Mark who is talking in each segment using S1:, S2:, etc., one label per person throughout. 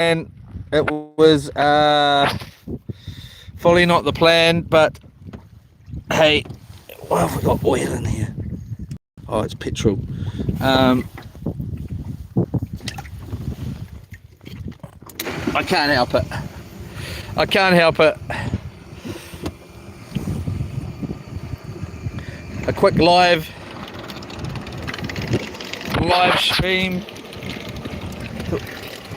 S1: It was fully not the plan, but hey, what have we got oil in here? Oh, it's petrol. I can't help it. I can't help it. A quick live stream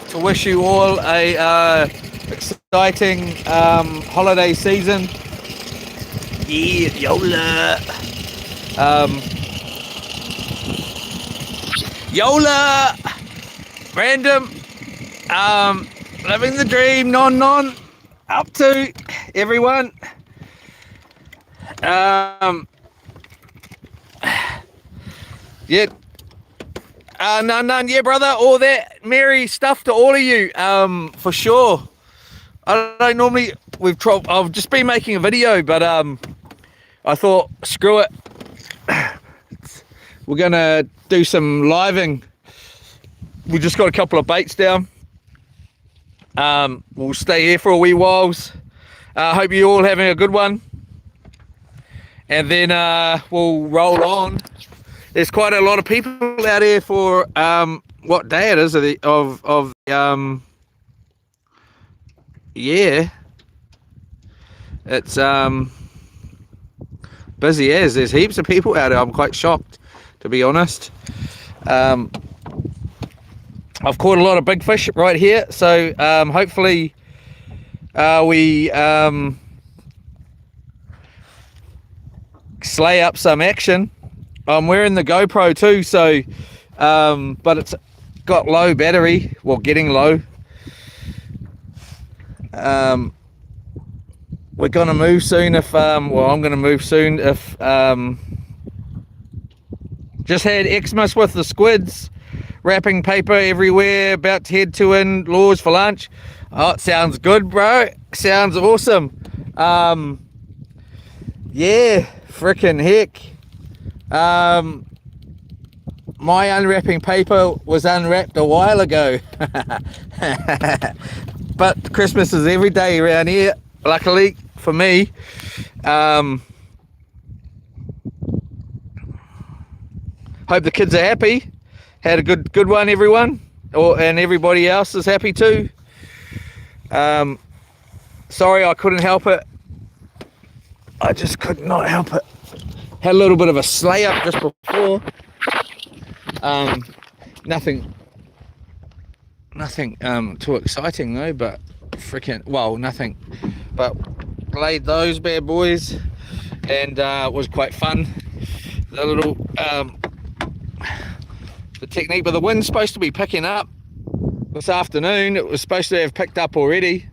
S1: to wish you all a exciting holiday season. Yeah, Yola. Yola. Random. Living the dream. Non. Up to everyone. Yeah. None. Yeah, brother. All that merry stuff to all of you. For sure. I don't normally. I've just been making a video, but I thought, screw it. We're gonna do some living. We just got a couple of baits down. We'll stay here for a wee whiles. Hope you all having a good one. And then we'll roll on. There's quite a lot of people out here for what day it is yeah. It's busy as there's heaps of people out here. I'm quite shocked, to be honest. I've caught a lot of big fish right here, so hopefully we slay up some action. I'm wearing the GoPro too, so but it's got low battery, well, getting low. We're gonna move soon if I'm gonna move soon if just had Xmas with the squids, wrapping paper everywhere, about to head to in-laws for lunch. Oh, it sounds good, bro. Sounds awesome. Yeah, freaking heck. My unwrapping paper was unwrapped a while ago. But Christmas is every day around here, luckily for me. Hope the kids are happy. Had a good one, everyone. And everybody else is happy too. Sorry I couldn't help it. I just could not help it. Had a little bit of a slay up just before. Nothing too exciting though, but nothing. But laid those bad boys, and it was quite fun. The little the technique, but the wind's supposed to be picking up this afternoon. It was supposed to have picked up already.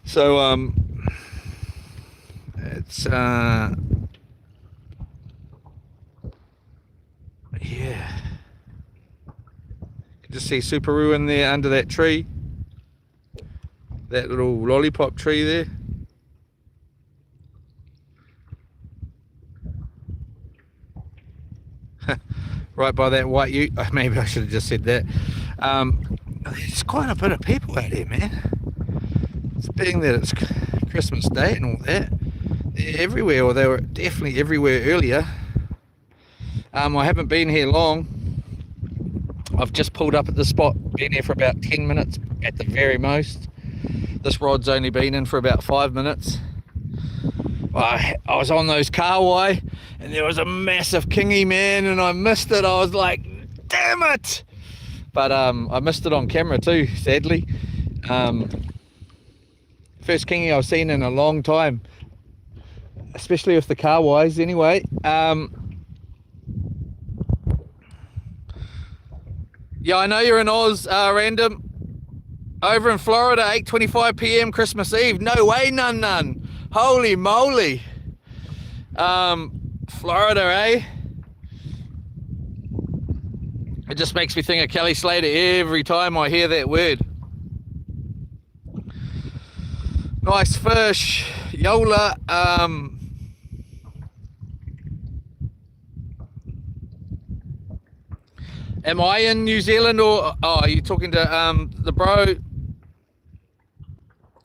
S1: So it's yeah. You can just see Subaru in there under that tree. That little lollipop tree there. Right by that white ute. Maybe I should have just said that. There's quite a bit of people out here, man. It's being that it's Christmas Day and all that. They're everywhere, or they were definitely everywhere earlier. I haven't been here long. I've just pulled up at this spot, been here for about 10 minutes at the very most. This rod's only been in for about 5 minutes. I was on those Kawai and there was a massive kingy, man, and I missed it. I was like, damn it. But I missed it on camera too, sadly. First kingy I've seen in a long time, especially with the Kawais anyway. Yeah, I know you're in Oz, Random. Over in Florida, 8:25 p.m. Christmas Eve. No way, none. Holy moly. Florida, eh? It just makes me think of Kelly Slater every time I hear that word. Nice fish. Yola. Am I in New Zealand or are you talking to the bro?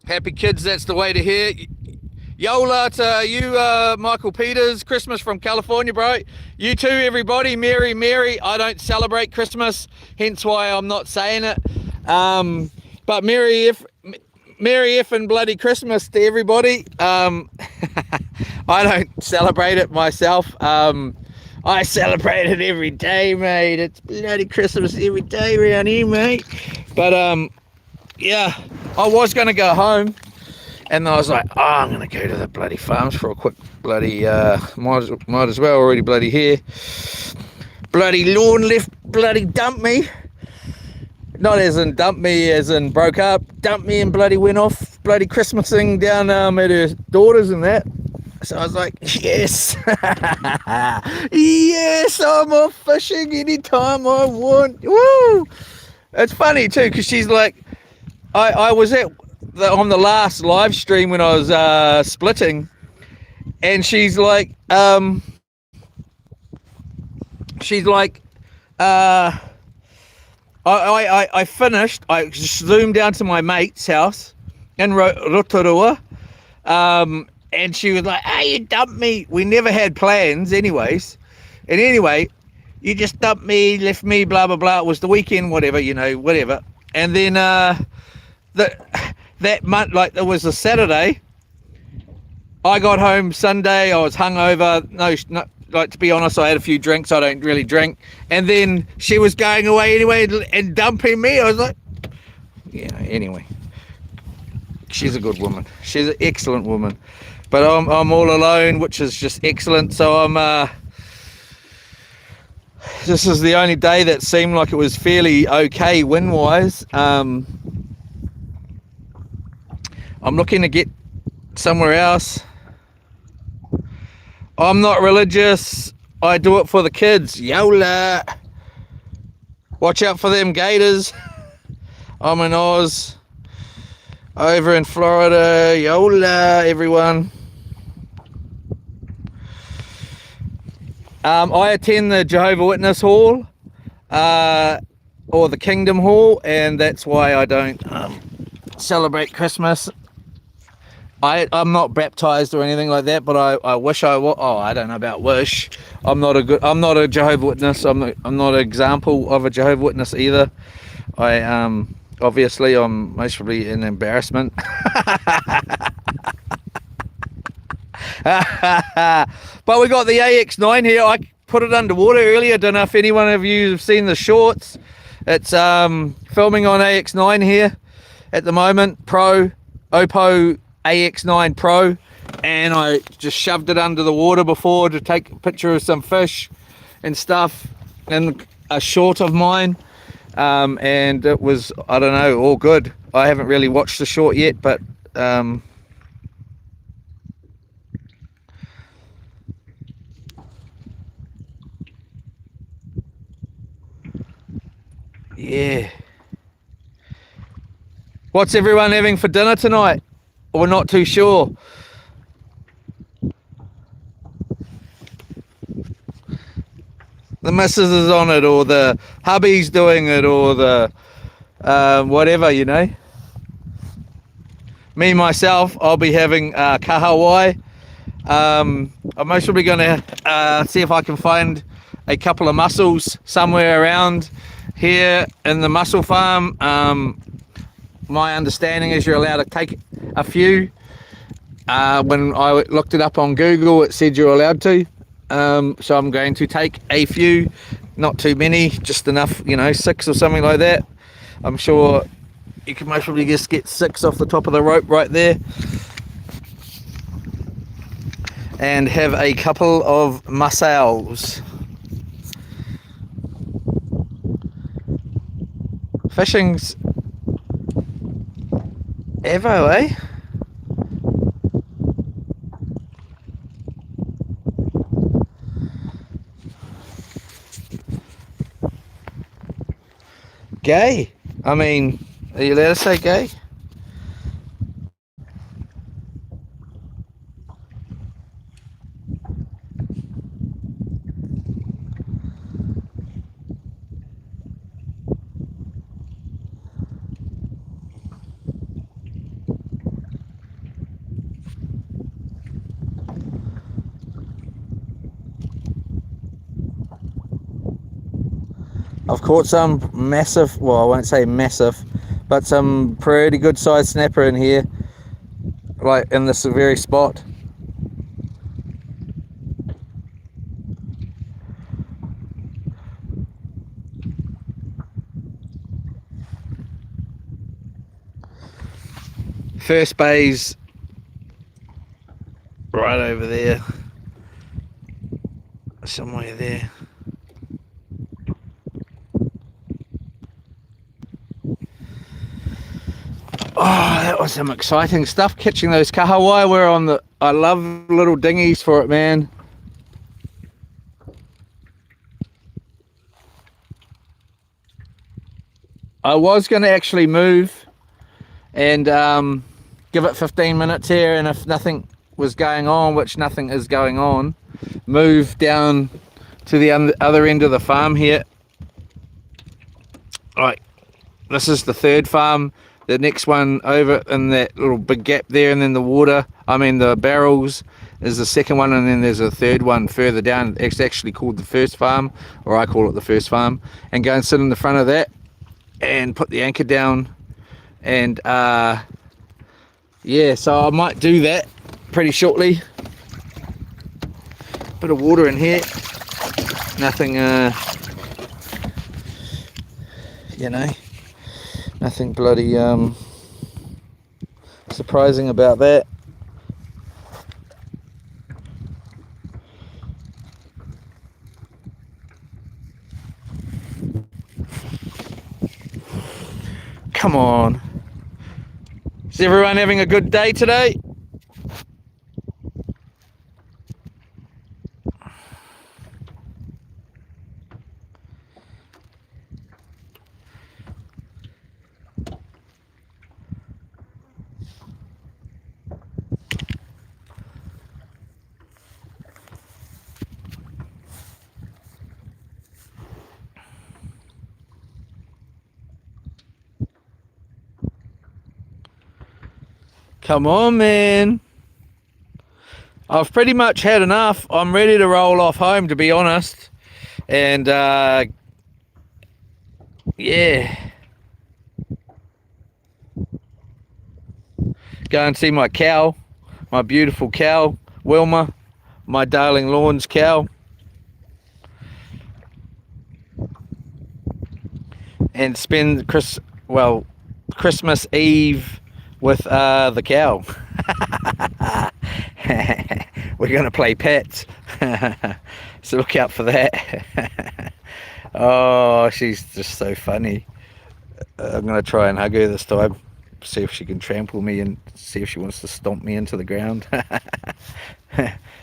S1: Happy kids, that's the way to hear. Yola to you, Michael Peters. Christmas from California, bro. You too, everybody. Merry, Merry. I don't celebrate Christmas, hence why I'm not saying it. But Merry effing bloody Christmas to everybody. I don't celebrate it myself. I celebrate it every day, mate. It's bloody Christmas every day around here, mate. But yeah, I was gonna go home, and I was like, oh, I'm gonna go to the bloody farms for a quick bloody might as well, already bloody here. Bloody lawn left bloody dumped me. Not as in dump me, as in broke up. Dumped me and bloody went off bloody Christmasing down at her daughter's and that. So I was like, yes, yes, I'm off fishing anytime I want. Woo! It's funny too, because she's like, I was on the last live stream when I was splitting, and she's like, I finished. I zoomed down to my mate's house in Rotorua, and she was like, "Hey, you dumped me." We never had plans, anyways. And anyway, you just dumped me, left me, blah blah blah. It was the weekend, whatever, whatever. And then that month, like it was a Saturday. I got home Sunday. I was hungover. No, like to be honest, I had a few drinks. I don't really drink. And then she was going away anyway and dumping me. I was like, yeah. Anyway, she's a good woman. She's an excellent woman. But I'm all alone, which is just excellent. So I'm. This is the only day that seemed like it was fairly okay win-wise. I'm looking to get somewhere else. I'm not religious. I do it for the kids. Yola. Watch out for them gators. I'm in Oz. Over in Florida. Yola, everyone. I attend the Jehovah's Witness Hall. Or the Kingdom Hall. And that's why I don't celebrate Christmas. I'm not baptized or anything like that, but I wish I was. Oh, I don't know about wish. I'm not a Jehovah's Witness. I'm not an example of a Jehovah's Witness either. Obviously I'm mostly an embarrassment. But we got the AX9 here. I put it underwater earlier. Don't know if anyone of you have seen the shorts. It's filming on AX9 here at the moment. Oppo AX9 Pro, and I just shoved it under the water before to take a picture of some fish and stuff, and a short of mine, and it was, I don't know, all good. I haven't really watched the short yet, but yeah. What's everyone having for dinner tonight? We're not too sure. The missus is on it, or the hubby's doing it, or the whatever, Me myself, I'll be having kahawai. I'm most probably going to see if I can find a couple of mussels somewhere around here in the mussel farm. My understanding is you're allowed to take a few. When I looked it up on Google, it said you're allowed to. So I'm going to take a few, not too many, just enough, 6 or something like that. I'm sure you can most probably just get 6 off the top of the rope right there. And have a couple of mussels. Fishing's Evo, eh? Gay? I mean, are you allowed to say gay? I've caught some massive, well, I won't say massive, but some pretty good sized snapper in here, like in this very spot. First bay's right over there, somewhere there. Oh, that was some exciting stuff, catching those kahawai. We're on the, I love little dinghies for it, man. I was going to actually move and give it 15 minutes here, and if nothing was going on, which nothing is going on, move down to the other end of the farm here. Right, this is the third farm. The next one over in that little big gap there, and then the water, I mean the barrels, is the second one, and then there's a third one further down. It's actually called the first farm, or I call it the first farm. And go and sit in the front of that and put the anchor down, and yeah, so I might do that pretty shortly. Bit of water in here, nothing you know, nothing bloody surprising about that. Come on. Is everyone having a good day today? Come on, man. I've pretty much had enough. I'm ready to roll off home, to be honest. And yeah. Go and see my cow, my beautiful cow, Wilma, my darling Lorne's cow. And spend Christmas Eve with the cow. We're gonna play pets. So look out for that. Oh, she's just so funny. I'm gonna try and hug her this time, see if she can trample me and see if she wants to stomp me into the ground.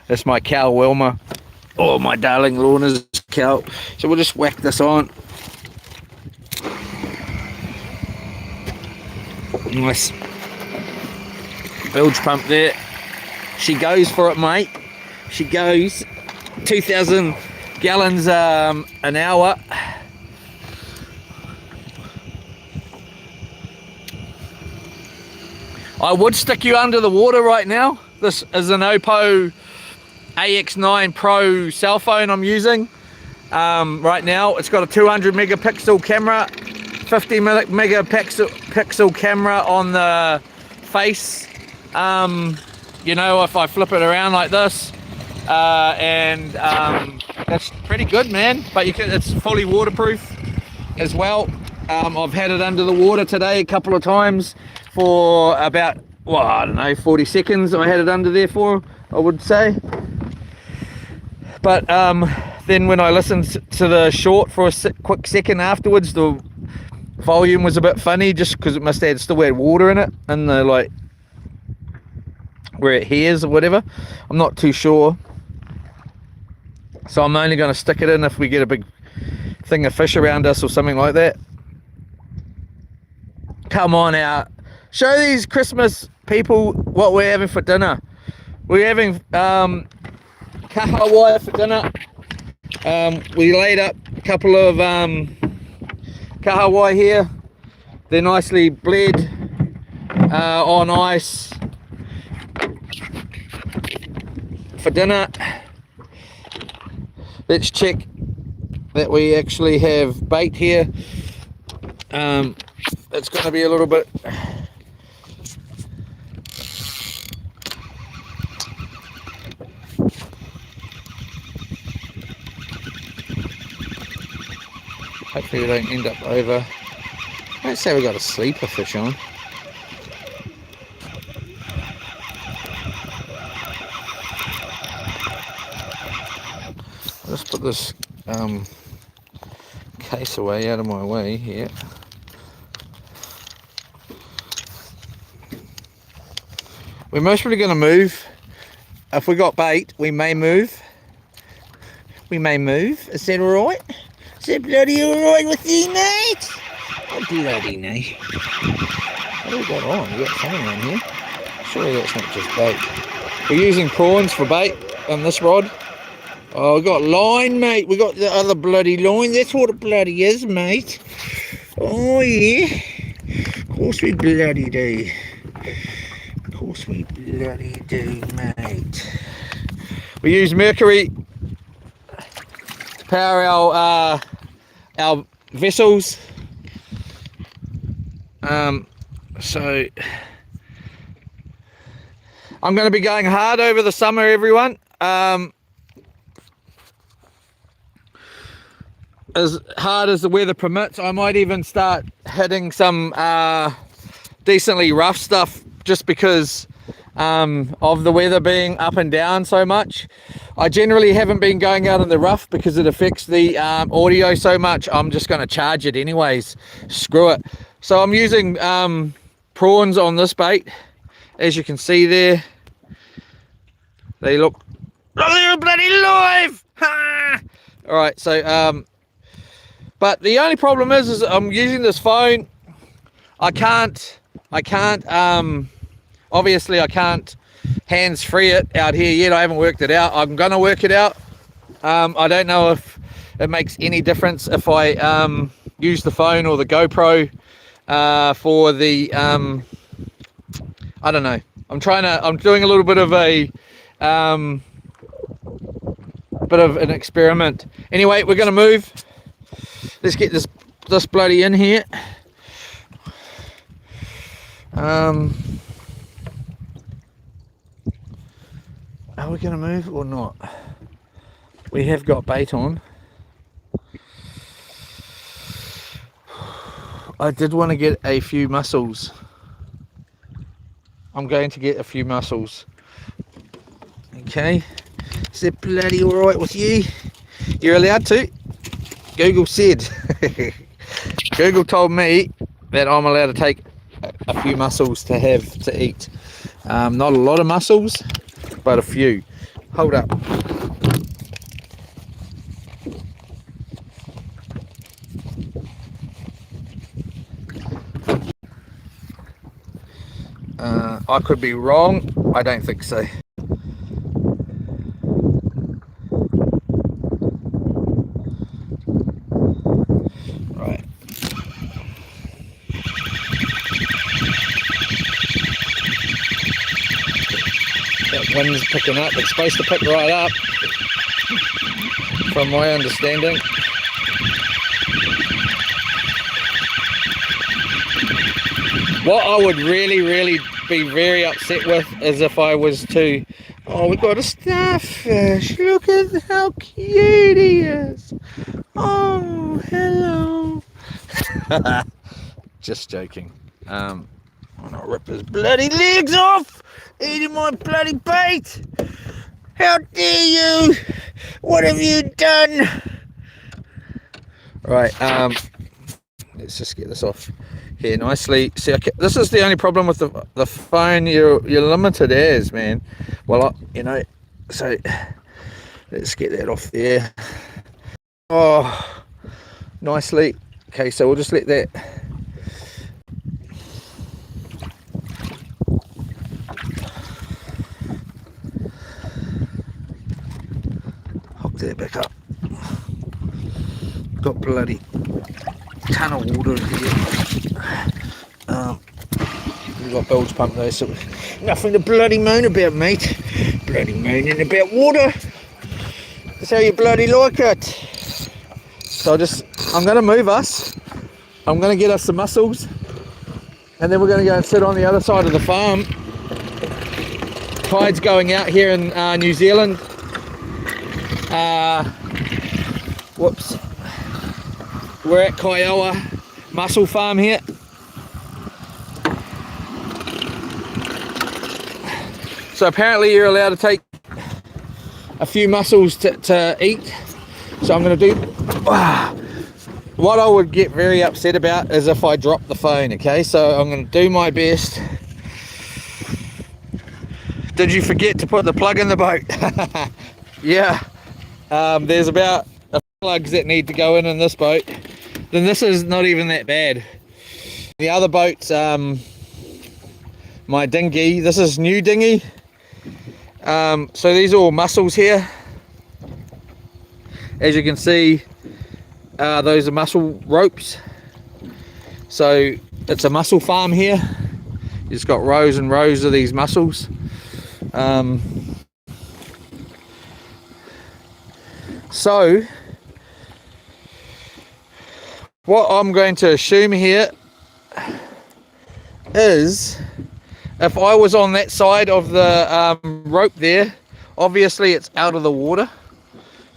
S1: That's my cow Wilma, oh, my darling Lorna's cow. So we'll just whack this on. Nice bilge pump there. She goes for it, mate. She goes 2,000 gallons an hour. I would stick you under the water right now. This is an Oppo AX9 Pro cell phone I'm using right now. It's got a 200 megapixel camera, 50 megapixel camera on the face. You know, if I flip it around like this, and that's pretty good, man. But it's fully waterproof as well. I've had it under the water today a couple of times for about, well, I don't know, 40 seconds I had it under there for, I would say. But then when I listened to the short for a quick second afterwards, the volume was a bit funny, just because it must have still had water in it, and the, like, where it hears or whatever. I'm not too sure. So I'm only going to stick it in if we get a big thing of fish around us or something like that. Come on out. Show these Christmas people what we're having for dinner. We're having kahawai for dinner. We laid up a couple of kahawai here. They're nicely bled on ice for dinner. Let's check that we actually have bait here. It's going to be a little bit hopefully we don't end up over. Let's say we got a sleeper fish on. I'll just put this case away, out of my way here. We're mostly going to move. If we got bait, we may move. We may move. Is that alright? Is that bloody alright with you, mate? Oh, bloody no. What have we got on? We got something on here. Surely that's not just bait. We're using prawns for bait on this rod. Oh, we got line, mate. We got the other bloody line. That's what it bloody is, mate. Oh, yeah. Of course we bloody do. Of course we bloody do, mate. We use mercury to power our vessels. So I'm going to be going hard over the summer, everyone. As hard as the weather permits. I might even start hitting some decently rough stuff just because of the weather being up and down so much. I generally haven't been going out in the rough because it affects the audio so much. I'm just going to charge it anyways. Screw it. So I'm using prawns on this bait. As you can see there, they look bloody live. All right, so but the only problem is I'm using this phone. I can't obviously I can't hands-free it out here yet. I haven't worked it out. I'm gonna work it out. I don't know if it makes any difference if I use the phone or the GoPro for the I don't know. I'm doing a little bit of a an experiment. Anyway, we're gonna move. Let's get this bloody in here. Are we gonna move or not? We have got bait on. I did want to get a few mussels. I'm going to get a few mussels. Okay. Is that bloody alright with you? You're allowed to. Google said. Google told me that I'm allowed to take a few mussels to have to eat. Not a lot of mussels, but a few. Hold up. I could be wrong. I don't think so. Right. That wind's picking up. It's supposed to pick right up, from my understanding. What I would really be very upset with is if I was to, oh, we got a starfish, look at how cute he is. Oh, hello. Just joking. I'm gonna rip his bloody legs off, eating my bloody bait. How dare you? What have you done? Right, let's just get this off here nicely. See, this is the only problem with the phone. You're limited as, man. Well, you know, so let's get that off there. Oh, nicely. Okay, so we'll just let that. Hook that back up. Got bloody ton of water in here. We've got bilge pump though, so nothing to bloody moan about, mate. Bloody moaning about water. That's how you bloody like it. So I'm going to move us. I'm going to get us some mussels, and then we're going to go and sit on the other side of the farm. Tide's going out here in New Zealand. Whoops. We're at Kiowa Mussel Farm here. So apparently you're allowed to take a few mussels to eat. So I'm going to do... what I would get very upset about is if I drop the phone, okay? So I'm going to do my best. Did you forget to put the plug in the boat? Yeah. There's about a plugs that need to go in this boat. Then this is not even that bad. The other boat's my dinghy. This is new dinghy. So these are all mussels here. As you can see, those are mussel ropes. So it's a mussel farm here. It's got rows and rows of these mussels. So what I'm going to assume here is, if I was on that side of the rope there, obviously it's out of the water.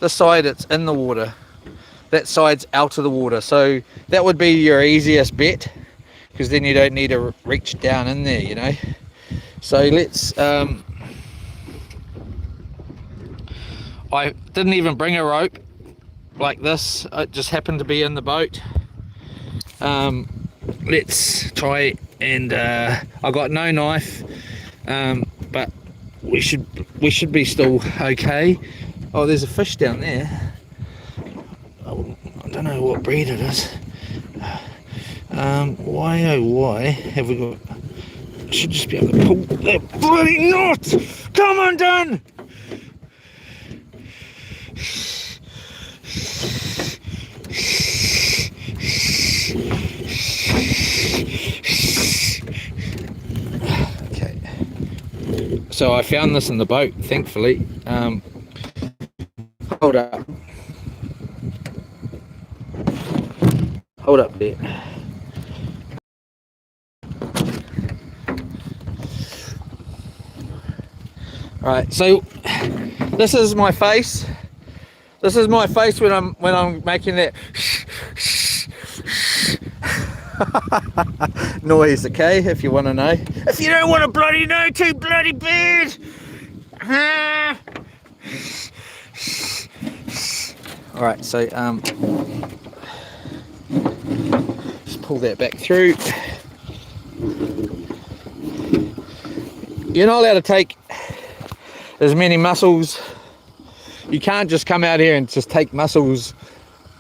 S1: This side it's in the water. That side's out of the water. So that would be your easiest bet, because then you don't need to reach down in there, you know. So let's... I didn't even bring a rope like this. It just happened to be in the boat. Let's try, and I got no knife, but we should be still okay. Oh, there's a fish down there. I don't know what breed it is. Why oh why have we got... Should just be able to pull that bloody knot. Come on, Dan. Okay, so I found this in the boat, thankfully. Hold up there. Right, so this is my face. This is my face when I'm making that noise, okay? If you want to know. If you don't want to bloody know, too bloody bad. All right, so just pull that back through. You're not allowed to take as many mussels. You can't just come out here and just take mussels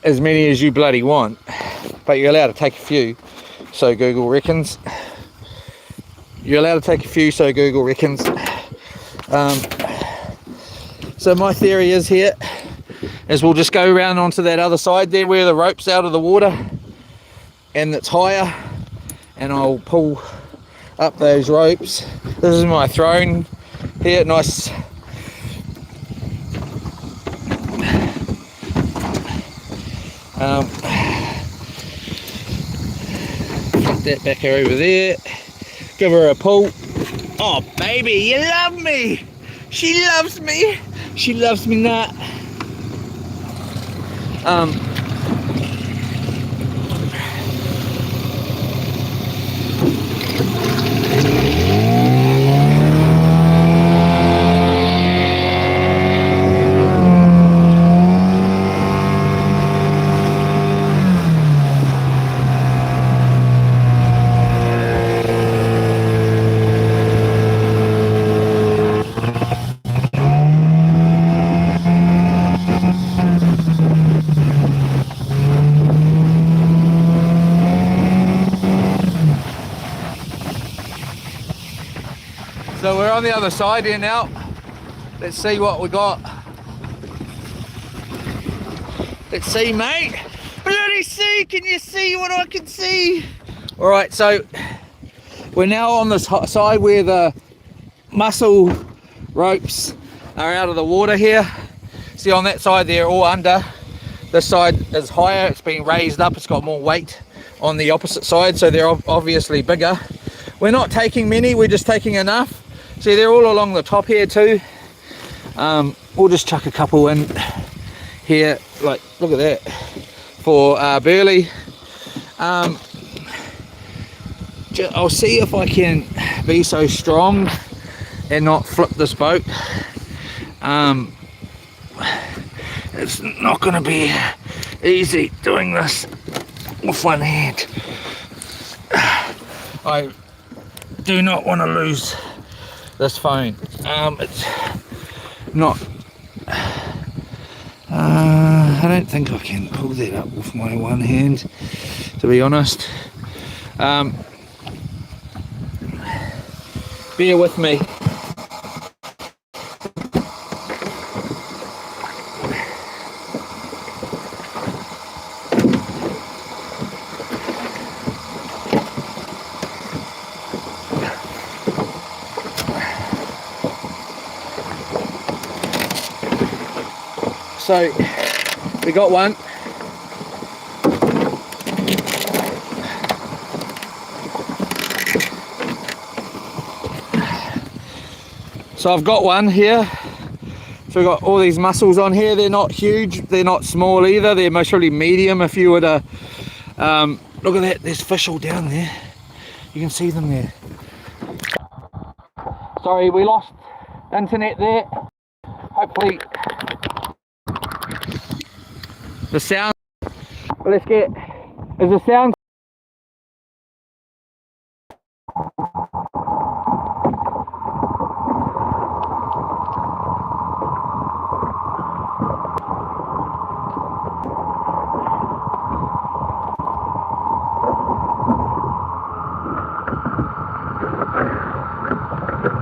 S1: as many as you bloody want, but you're allowed to take a few, so Google reckons. You're allowed to take a few, so Google reckons. So my theory is here is we'll just go around onto that other side there where the rope's out of the water and it's higher, and I'll pull up those ropes. This is my throne here, nice. Put that back over there, give her a pull. Oh baby, you love me. She loves me. She loves me not. So we're on the other side here now. Let's see what we got. Let's see, mate. Bloody see, can you see what I can see? All right, so we're now on this side where the mussel ropes are out of the water here. See, on that side they're all under. This side is higher, it's been raised up, it's got more weight on the opposite side, so they're obviously bigger. We're not taking many, we're just taking enough. See, they're all along the top here too. We'll just chuck a couple in here, like, look at that, for burley. I'll see if I can be so strong and not flip this boat. It's not going to be easy doing this with one hand. I do not want to lose this phone. It's not, I don't think I can pull that up with my one hand, to be honest. Bear with me. So we got one. So I've got one here. So we've got all these mussels on here. They're not huge, they're not small either. They're mostly medium. If you were to look at that, there's fish all down there. You can see them there. Sorry, we lost internet there. Hopefully the sound, let's get, is the sound,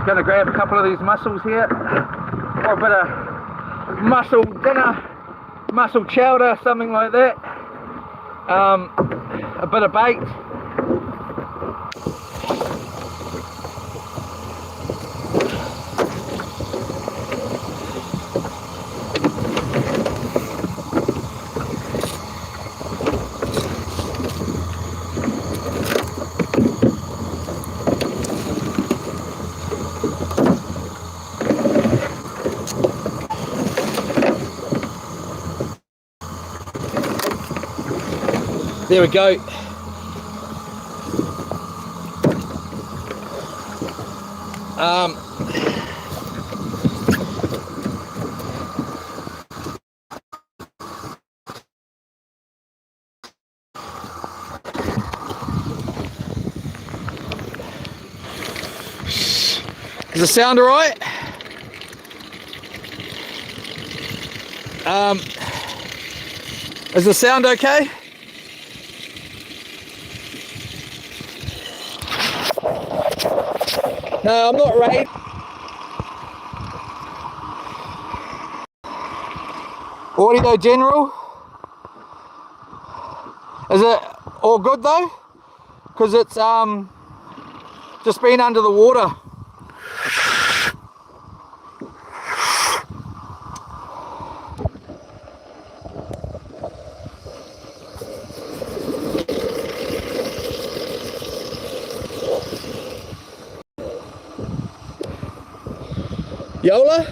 S1: gonna grab a couple of these mussels here, or a bit of mussel dinner, mussel chowder, something like that. A bit of bait. There we go. Does it sound all right? Is the sound okay? No, I'm not ready. Audio general. Is it all good though? Because it's just been under the water. Yola?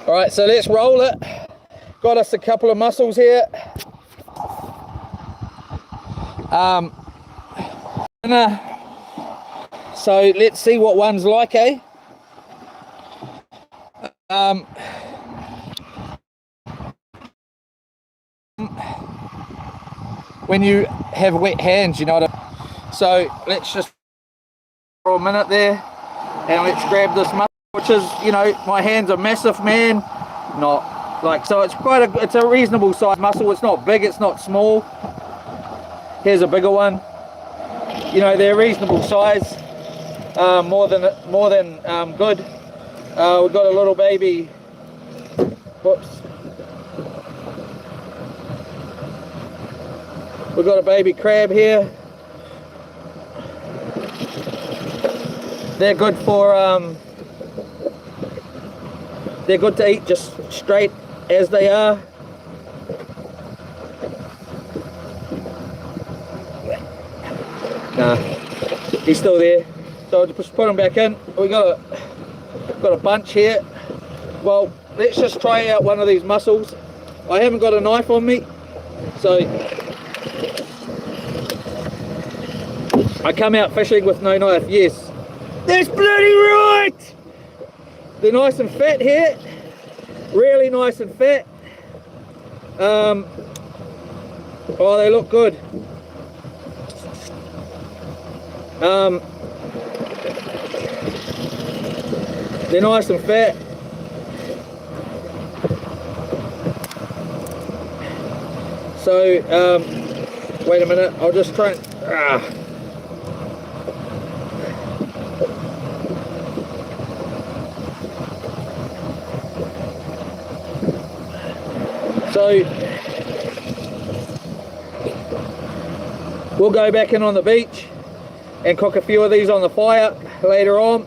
S1: Alright, so let's roll it. Got us a couple of mussels here. So let's see what one's like, eh? When you have wet hands, you know what I mean? So let's just for a minute there and let's grab this mussel, which is, you know, my hands are massive, man. Not like, so it's quite a, it's a reasonable size mussel. It's not big, it's not small. Here's a bigger one. You know, they're reasonable size, more than good. We've got a little baby, whoops. We've got a baby crab here.
S2: They're good for they're good to eat just straight as they are. Nah, he's still there. So I'll just put him back in. We got a bunch here. Well, let's just try out one of these mussels. I haven't got a knife on me, so I come out fishing with no knife. Yes, that's bloody right. They're nice and fat here, really nice and fat. Oh, they look good. They're nice and fat. So, wait a minute, I'll just try and... So, we'll go back in on the beach and cook a few of these on the fire later on.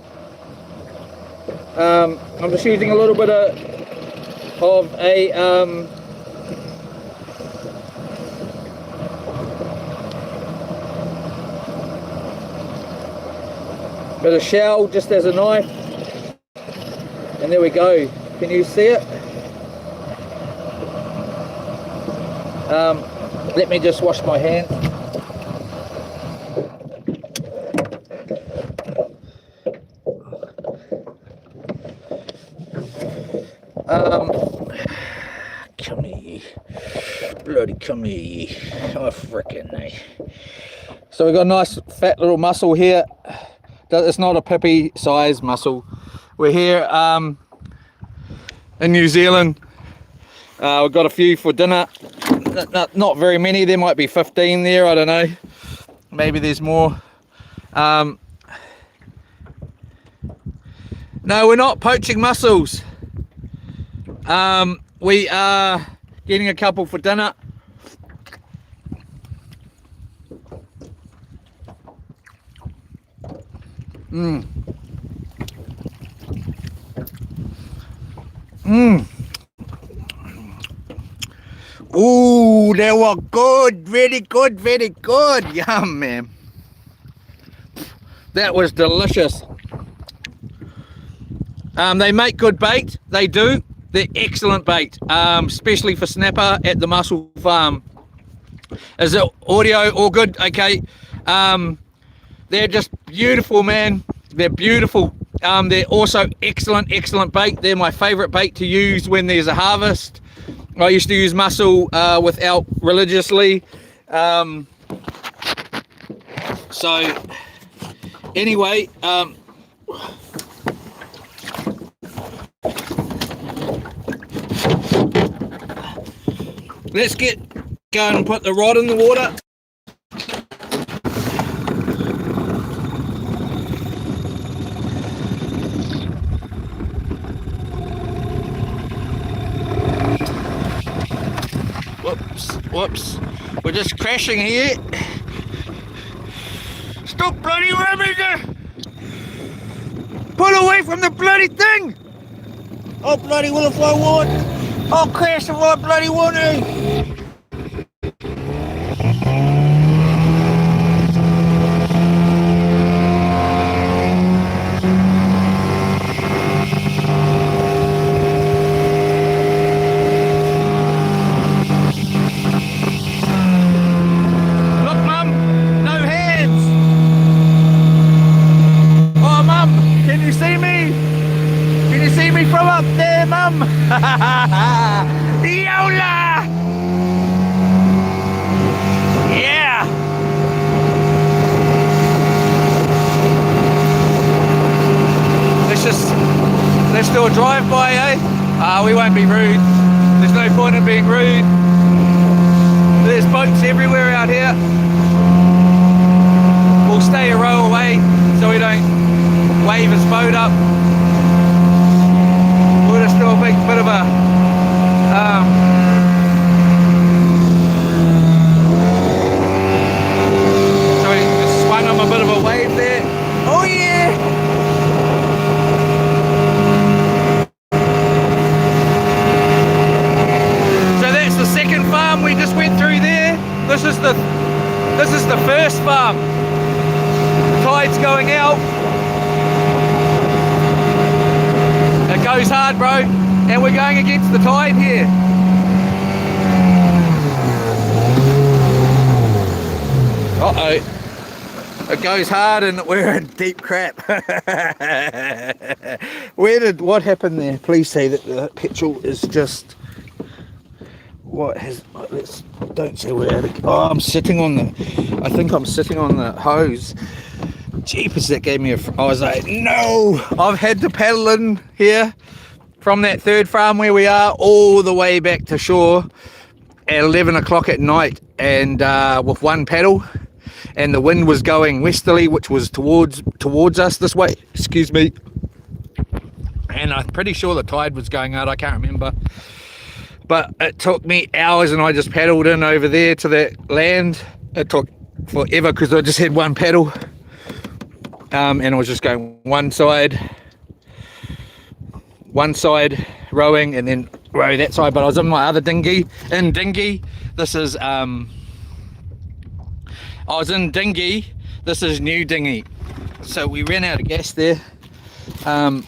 S2: I'm just using a little bit of a bit of shell just as a knife, and there we go. Can you see it? Let me just wash my hands. Come here, bloody come here. Oh, frickin' eh. So we've got a nice fat little mussel here. It's not a pippy size mussel. We're here in New Zealand. We've got a few for dinner. Not very many. There might be 15 there, I don't know. Maybe there's more. No, we're not poaching mussels. We are getting a couple for dinner. Ooh, they were good, very good, very good. Yum, man. That was delicious. They make good bait, they do. They're excellent bait, especially for snapper at the mussel farm. Is it audio all good? Okay. They're just beautiful, man. They're beautiful. They're also excellent bait. They're my favorite bait to use when there's a harvest. I used to use mussel without religiously. So anyway, let's go and put the rod in the water. Whoops, we're just crashing here. Stop bloody rubbing it! Pull away from the bloody thing! Oh bloody well if I want! I'll crash if I bloody want to! From up there, Mum! Yola! Yeah! Let's do a drive-by, eh? We won't be rude. There's no point in being rude. There's boats everywhere out here. We'll stay a row away so we don't wave his boat up. We'll just do a big bit of a so we just swung him a bit of a wave there. Oh yeah! and we're going against the tide here. Uh-oh. It goes hard and we're in deep crap. What happened there? Please say that the petrol is just... don't say where it... Oh, I'm sitting on the... I think I'm sitting on the hose. Jeepers, that gave me I was like, no! I've had to paddle in here from that third farm where we are all the way back to shore at 11 o'clock at night, and with one paddle. And the wind was going westerly, which was towards us this way, excuse me, and I'm pretty sure the tide was going out, I can't remember, but it took me hours, and I just paddled in over there to that land. It took forever because I just had one paddle, and I was just going one side rowing, and then row that side. But I was in my other dinghy. This is I was in dinghy, this is new dinghy. So we ran out of gas there. I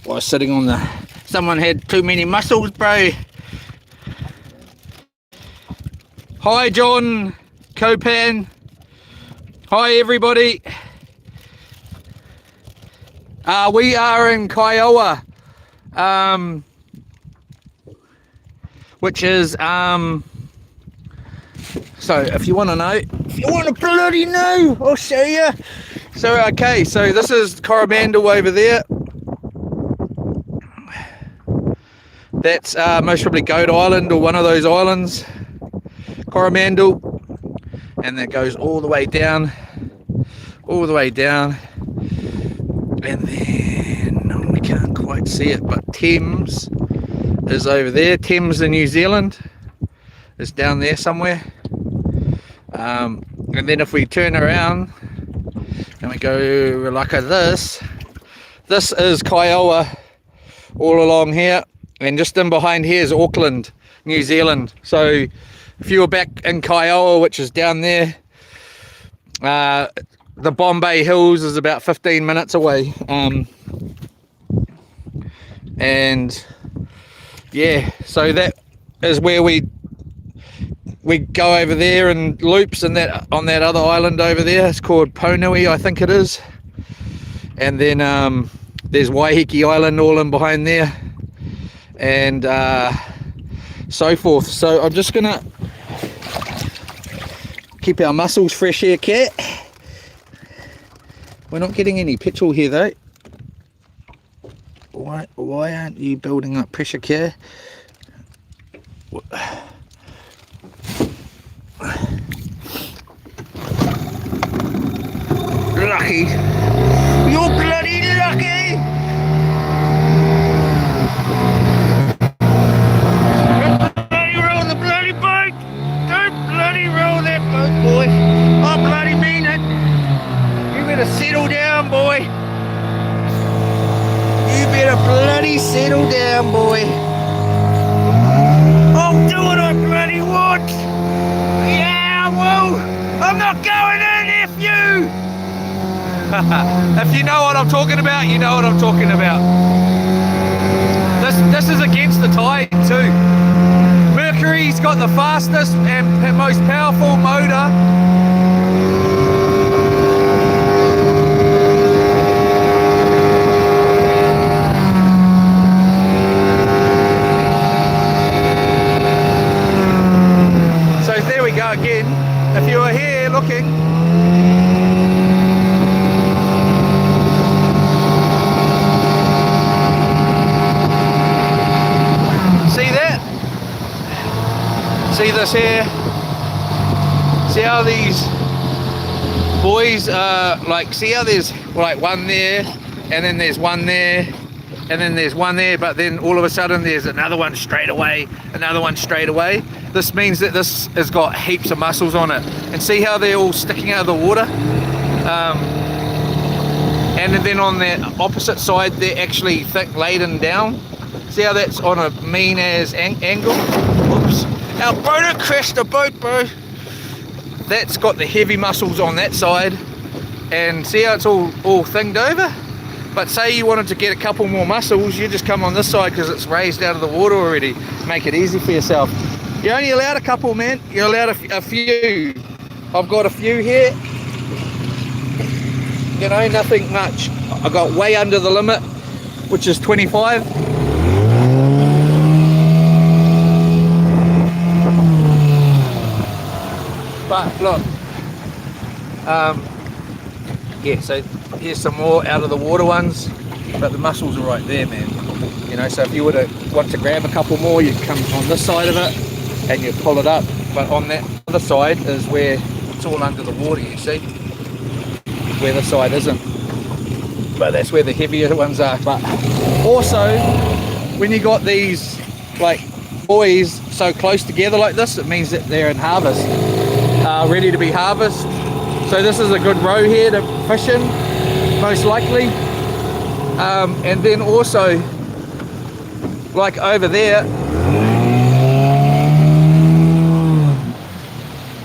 S2: was sitting on the... Someone had too many mussels, bro. Hi, John Copan. Hi, everybody. We are in Kiowa, which is... So if you want to bloody know, I'll show you. So okay, so this is Coromandel over there. That's most probably Goat Island or one of those islands, Coromandel, and that goes all the way down, and then we can't quite see it, but Thames is over there. Thames in New Zealand is down there somewhere. And then if we turn around and we go like this is Kiowa all along here, and just in behind here is Auckland, New Zealand. So if you were back in Kiowa, which is down there, the Bombay Hills is about 15 minutes away, and yeah, so that is where we go over there and loops, and that on that other island over there, it's called Ponui, I think it is. And then there's Waiheke Island all in behind there, and so forth. So I'm just gonna keep our mussels fresh here, cat. We're not getting any petrol here though. Why aren't you building up pressure, cat? Lucky. You're bloody lucky. Don't bloody roll the bloody boat. Don't bloody roll that boat, boy. I bloody mean it. You better settle down, boy. You better bloody settle down, boy. I'll do what I bloody want. Yeah, well, I'm not going in if you... If you know what I'm talking about, you know what I'm talking about. This is against the tide too. Mercury's got the fastest and most powerful motor. So there we go again. If you were here looking, see this here? See how these boys like, see how there's like one there, and then there's one there, and then there's one there, but then all of a sudden there's another one straight away, another one straight away. This means that this has got heaps of mussels on it. And see how they're all sticking out of the water? And then on the opposite side they're actually thick laden down. See how that's on a mean as angle? Oops. Our boat crashed the boat, bro. That's got the heavy mussels on that side, and see how it's all thinged over? But say you wanted to get a couple more mussels, you just come on this side because it's raised out of the water already. Make it easy for yourself. You're only allowed a couple, man. You're allowed a few. I've got a few here. You know, nothing much. I got way under the limit, which is 25. But look, yeah, so here's some more out of the water ones, but the mussels are right there, man. You know, so if you were to want to grab a couple more, you'd come on this side of it and you'd pull it up. But on that other side is where it's all under the water, you see, where this side isn't. But that's where the heavier ones are. But also, when you got these like buoys so close together like this, it means that they're in harvest, ready to be harvested. So this is a good row here to fish in, most likely. And then also, like over there,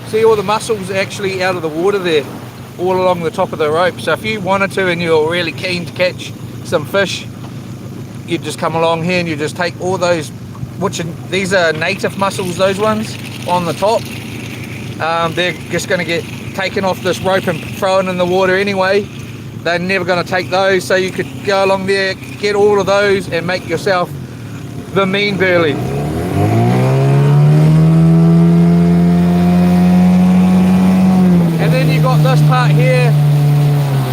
S2: see all the mussels actually out of the water there, all along the top of the rope. So if you wanted to and you're really keen to catch some fish, you just come along here and you just take all those, these are native mussels, those ones on the top. They're just going to get taken off this rope and thrown in the water anyway. They're never going to take those, so you could go along there, get all of those and make yourself the mean burley. And then you got this part here,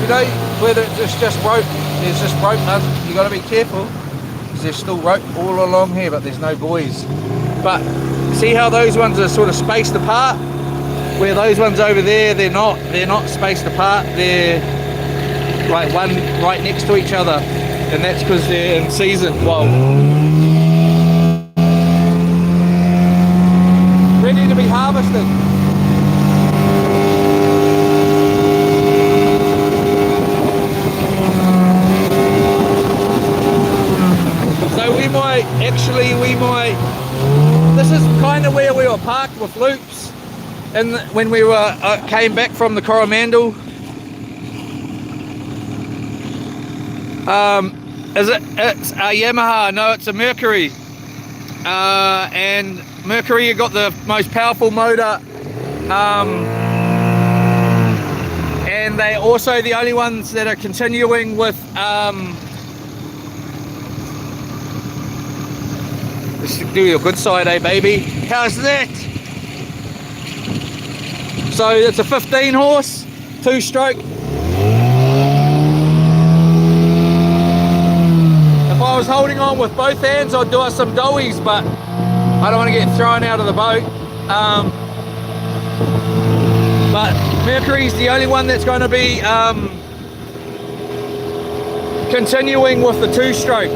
S2: you know, where it's just rope. There's just rope. You got to be careful because there's still rope all along here, but there's no buoys. But see how those ones are sort of spaced apart? Where those ones over there, they're not spaced apart. They're like one right next to each other, and that's because they're in season. Well, ready to be harvested. So we might, this is kind of where we were parked with Loops, and when we were came back from the Coromandel. It's a Yamaha, no, it's a Mercury, and Mercury, you got the most powerful motor, and they're also the only ones that are continuing with let's do your good side, eh baby? How's that? So it's a 15 horse, 2-stroke. If I was holding on with both hands, I'd do us some doughies, but I don't want to get thrown out of the boat. But Mercury's the only one that's going to be continuing with the 2-stroke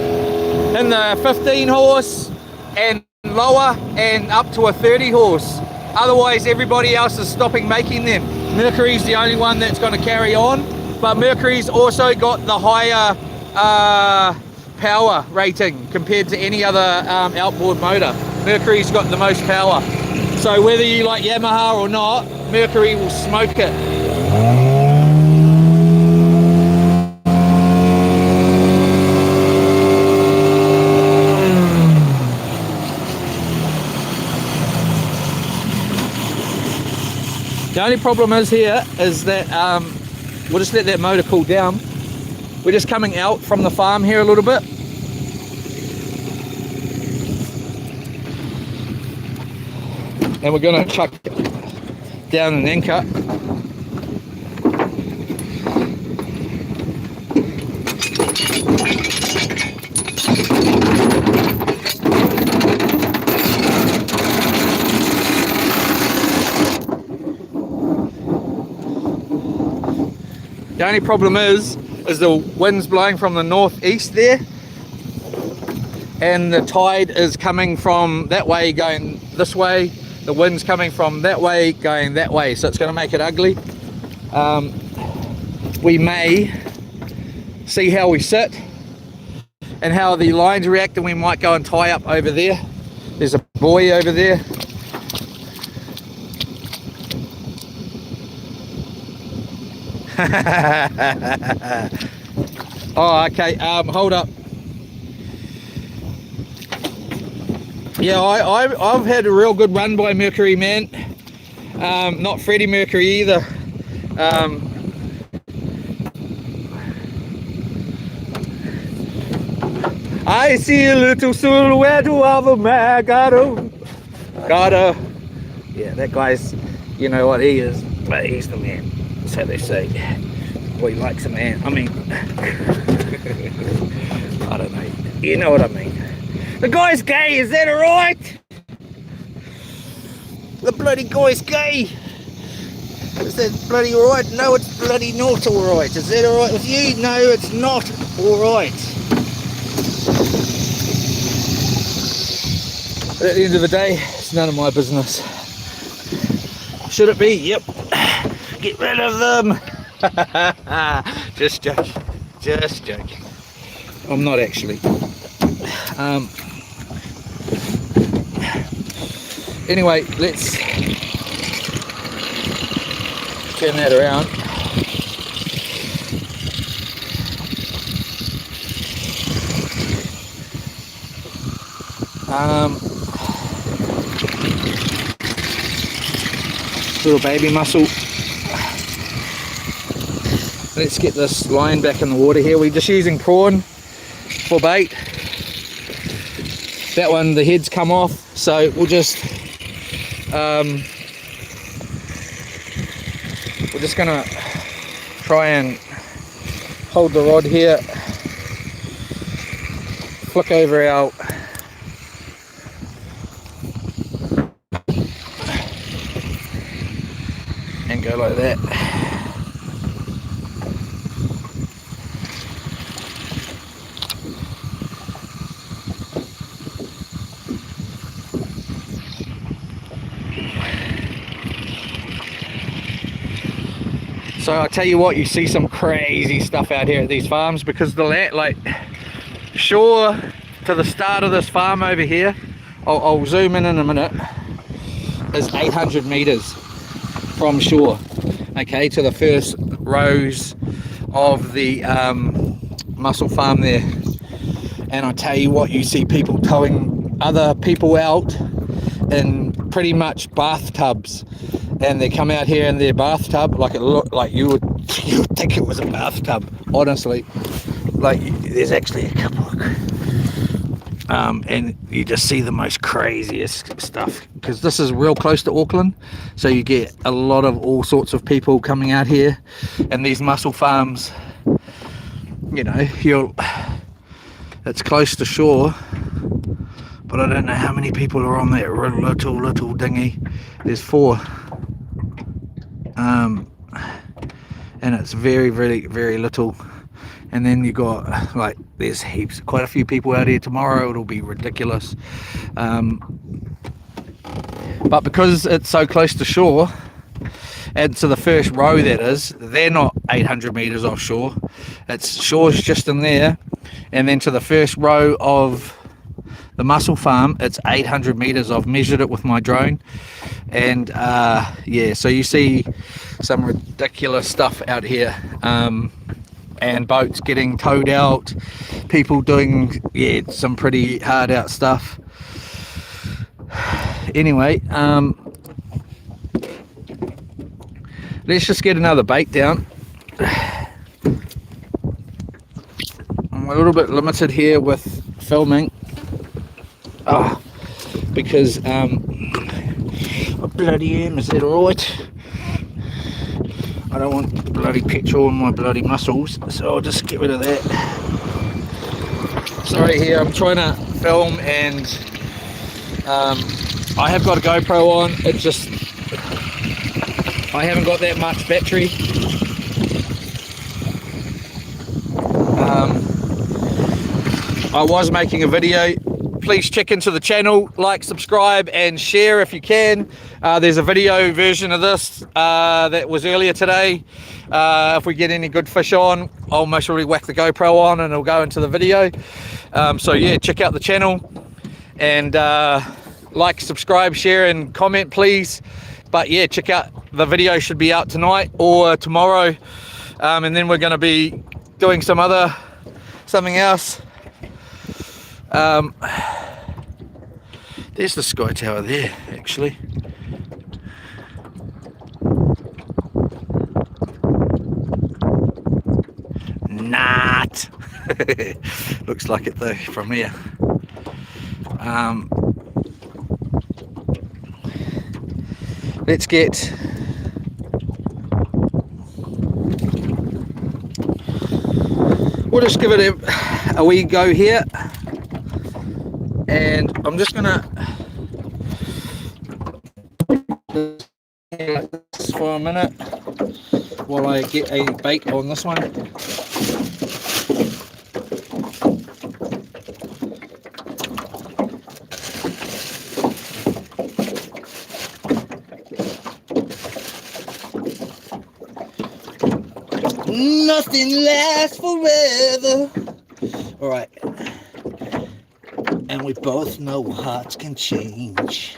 S2: in the 15 horse and lower and up to a 30 horse. Otherwise, everybody else is stopping making them. Mercury's the only one that's going to carry on, but Mercury's also got the higher power rating compared to any other outboard motor. Mercury's got the most power. So whether you like Yamaha or not, Mercury will smoke it. The only problem is here is that we'll just let that motor cool down. We're just coming out from the farm here a little bit. And we're going to chuck down an anchor. The only problem is the wind's blowing from the northeast there, and the tide is coming from that way going this way. The wind's coming from that way going that way, so it's going to make it ugly. We may see how we sit and how the lines react, and we might go and tie up over there. There's a buoy over there. Oh, okay. Hold up. Yeah, I've had a real good run by Mercury, man. Not Freddie Mercury either. I see a little silhouette of a man. Gotta. Yeah, that guy's. You know what he is, but he's the man. So they say. Well, he likes a man. I mean, I don't know. You know what I mean. The guy's gay, is that alright? The bloody guy's gay. Is that bloody alright? No, it's bloody not alright. Is that alright with you? No, it's not alright. But at the end of the day, it's none of my business. Should it be? Yep. Get rid of them. Just joking. Just joking. I'm not actually. Anyway, let's turn that around. Little baby mussel. Let's get this line back in the water here. We're just using prawn for bait. That one, the head's come off, so we'll just we're just gonna try and hold the rod here, flick over our and go like that. So I'll tell you what, you see some crazy stuff out here at these farms, because the land, like shore to the start of this farm over here, I'll zoom in a minute, is 800 meters from shore, okay, to the first rows of the mussel farm there. And I tell you what, you see people towing other people out in pretty much bathtubs, and they come out here in their bathtub, like it looked like you would think it was a bathtub, honestly. Like there's actually a couple of, and you just see the most craziest stuff, because this is real close to Auckland, so you get a lot of all sorts of people coming out here, and these mussel farms, you know, it's close to shore, but I don't know how many people are on that little dinghy. There's 4. And it's very, very, very little. And then you got, like, there's heaps, quite a few people out here tomorrow. It'll be ridiculous. But because it's so close to shore, and to the first row, that is, they're not 800 meters offshore. It's shore's just in there, and then to the first row of the mussel farm, it's 800 meters. I've measured it with my drone, and yeah, so you see some ridiculous stuff out here, and boats getting towed out, people doing, yeah, some pretty hard out stuff. Anyway, let's just get another bait down. I'm a little bit limited here with filming, because I bloody am, is that alright? I don't want bloody petrol in my bloody mussels, so I'll just get rid of that. Sorry here, I'm trying to film, and I have got a GoPro on. It just, I haven't got that much battery. I was making a video. Please check into the channel, like, subscribe, and share if you can. There's a video version of this that was earlier today. If we get any good fish on, I'll most probably whack the GoPro on and it'll go into the video. So yeah, check out the channel, and like, subscribe, share, and comment, please. But yeah, check out, the video should be out tonight or tomorrow, and then we're going to be doing some other
S1: something else. There's the sky tower there, actually. Not. Looks like it though from here. Let's get we'll just give it a wee go here, and I'm just gonna this for a minute while I get a bait on this one. Nothing lasts forever. All right. And we both know hearts can change.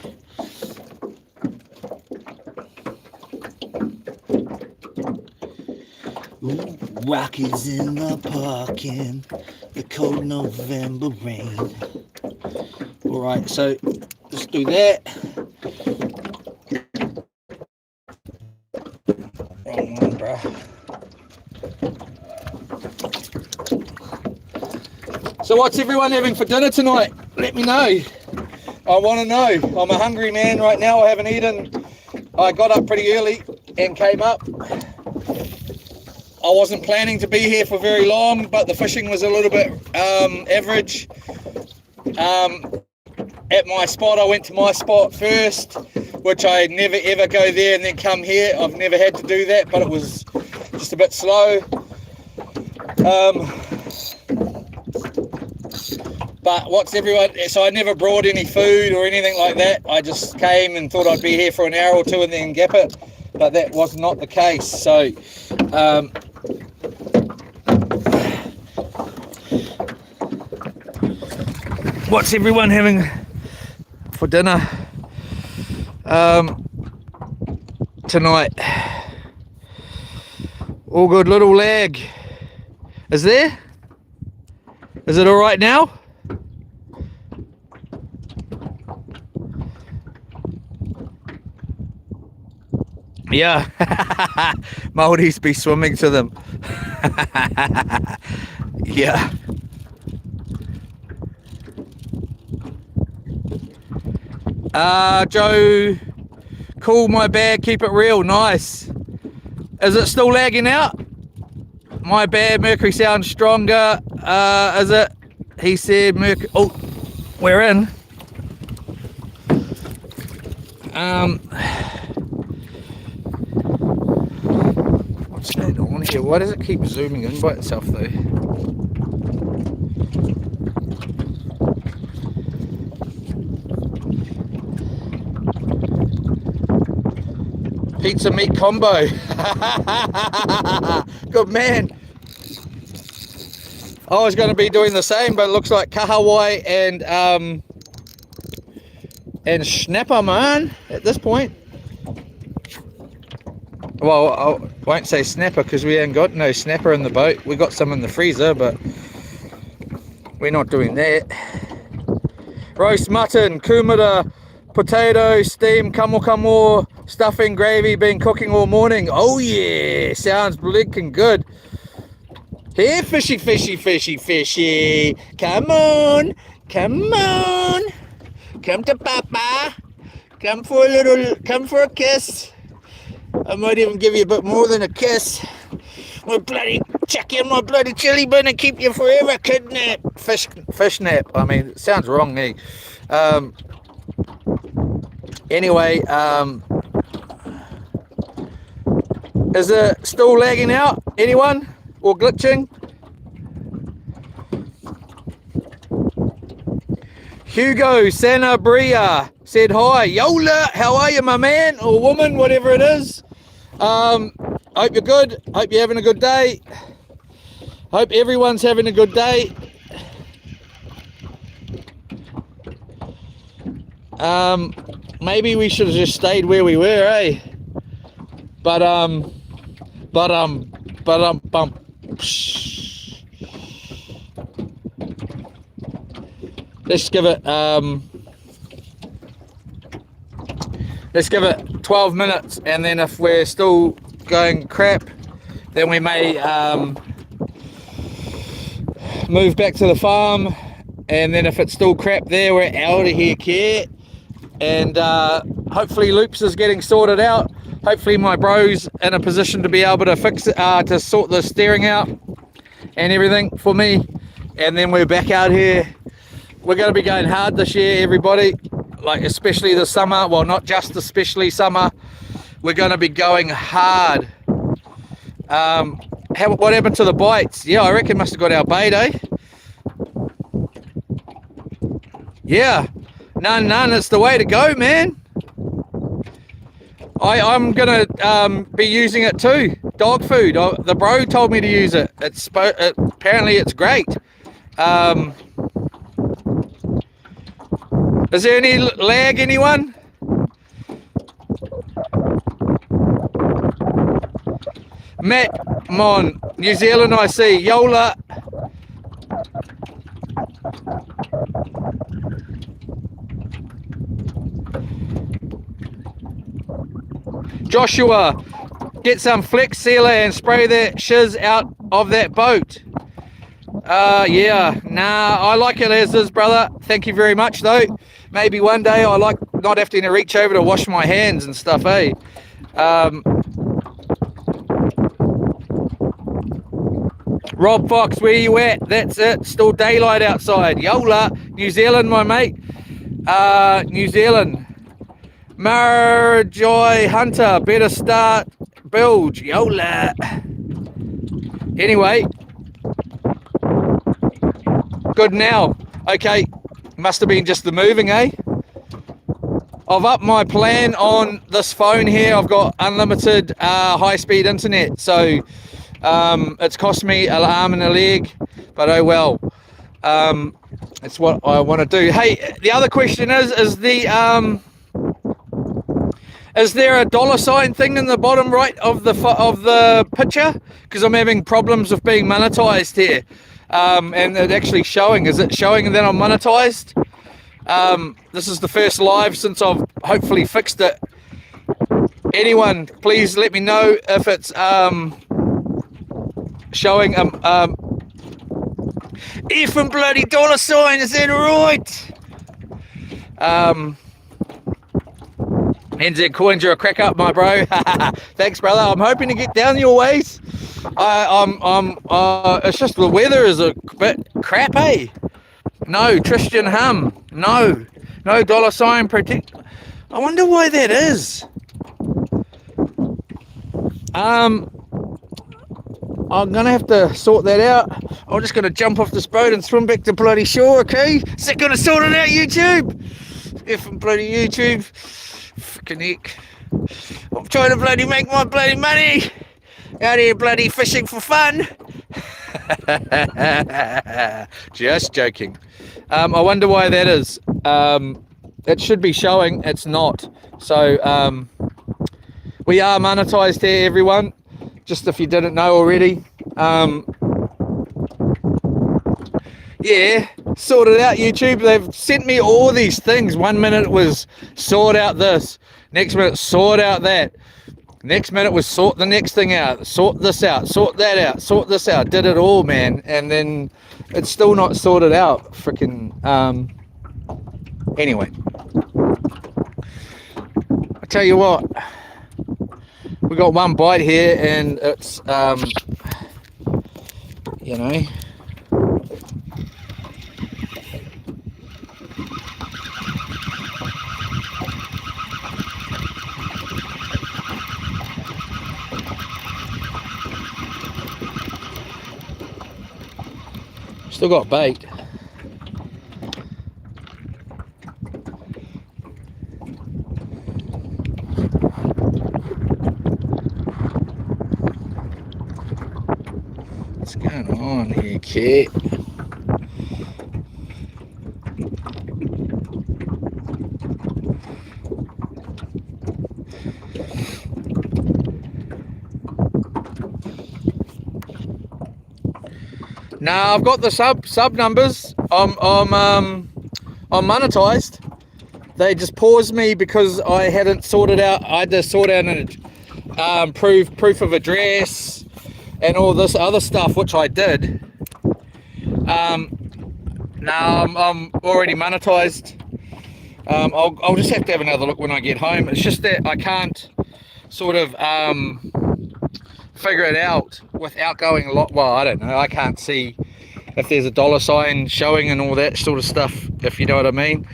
S1: Ooh, Rockies in the park in the cold November rain. All right, so let's do that. Wrong one, bro. So what's everyone having for dinner tonight? Let me know. I want to know. I'm a hungry man right now. I haven't eaten. I got up pretty early and came up. I wasn't planning to be here for very long, but the fishing was a little bit average. At my spot, I went to my spot first, which I never ever go there and then come here. I've never had to do that, but it was just a bit slow. But what's everyone, so I never brought any food or anything like that. I just came and thought I'd be here for an hour or two and then gap it, but that was not the case. So what's everyone having for dinner tonight? All good. Little lag is there? Is it all right now? Yeah. Māoris be swimming to them. Yeah. Joe, cool, my bad, keep it real, nice. Is it still lagging out? My bad, Mercury sounds stronger. Is it? He said Mercury. Oh, we're in. What's that on here? Why does it keep zooming in by itself though? Pizza meat combo. Good man. I was going to be doing the same, but it looks like kahawai and snapper, man, at this point. Well, I won't say snapper because we ain't got no snapper in the boat. We got some in the freezer, but we're not doing that. Roast mutton, kumara, potato, steam, kamo, stuffing, gravy, been cooking all morning. Oh yeah, sounds blinking good. Here, fishy, fishy, fishy, fishy. Come on, come on. Come to Papa. Come for a kiss. I might even give you a bit more than a kiss. We'll bloody chuck you in my bloody chili bin and keep you forever, kidnap. Fish nap. I mean, it sounds wrong, eh? Anyway, is it still lagging out? Anyone? Or glitching? Hugo Sanabria said hi. Yola, how are you, my man or woman, whatever it is? Hope you're good. Hope you're having a good day. Hope everyone's having a good day. Maybe we should have just stayed where we were, eh? But
S2: let's give it 12 minutes, and then if we're still going crap, then we may move back to the farm, and then if it's still crap there, we're out of here, kid. And hopefully Loops is getting sorted out. Hopefully my bro's in a position to be able to fix it, to sort the steering out and everything for me. And then we're back out here. We're going to be going hard this year, everybody, like especially the summer. Well, not just especially summer. We're going to be going hard. What happened to the bites? Yeah, I reckon must have got our bait, eh? Yeah, none. It's the way to go, man. I'm gonna be using it too. Dog food. The bro told me to use it. Apparently it's great. Is there any lag, anyone? Matt, Mon, New Zealand, I see. Yola. Joshua, get some Flex Sealer and spray that shiz out of that boat. Yeah, nah, I like it as is, brother. Thank you very much, though. Maybe one day I like not having to reach over to wash my hands and stuff, eh? Rob Fox, where you at? That's it. Still daylight outside. Yola, New Zealand, my mate. New Zealand. Marjoy Hunter, better start build. Yola. Anyway. Good now. Okay. Must have been just the moving, eh? I've upped my plan on this phone here. I've got unlimited high-speed internet. So it's cost me an arm and a leg. But oh well. It's what I want to do. Hey, the other question is there a $sign thing in the bottom right of the picture? Because I'm having problems with being monetized here, and it actually showing. Is it showing that I'm monetized? This is the first live since I've hopefully fixed it. Anyone, please let me know if it's showing effing bloody $sign. Is that right? NZ Coins, you're a crack up, my bro. Thanks, brother. I'm hoping to get down your ways. It's just the weather is a bit crap, eh? No, Tristan Hum. No $sign protect. I wonder why that is. I'm gonna have to sort that out. I'm just gonna jump off this boat and swim back to bloody shore, okay? Is that gonna sort it out, YouTube? Effing bloody YouTube. Fucking heck. I'm trying to bloody make my bloody money. Out here bloody fishing for fun. Just joking. I wonder why that is. It should be showing. It's not. So we are monetized here, everyone. Just if you didn't know already. Yeah, sorted out, YouTube. They've sent me all these things. 1 minute it was sort out this. Next minute, sort out that. Next minute was sort the next thing out. Sort this out. Sort that out. Sort this out. Did it all, man. And then it's still not sorted out. Freaking. Anyway. I tell you what. We got one bite here and it's, you know. Still got bait. What's going on here, kid? Now I've got the sub numbers. I'm I'm monetized. They just paused me because I hadn't sorted out. I had to sort out an proof of address and all this other stuff, which I did. Now I'm already monetized. I'll just have to have another look when I get home. It's just that I can't sort of figure it out without going a lot. Well, I don't know. I can't see if there's a dollar sign showing and all that sort of stuff, if you know what I mean.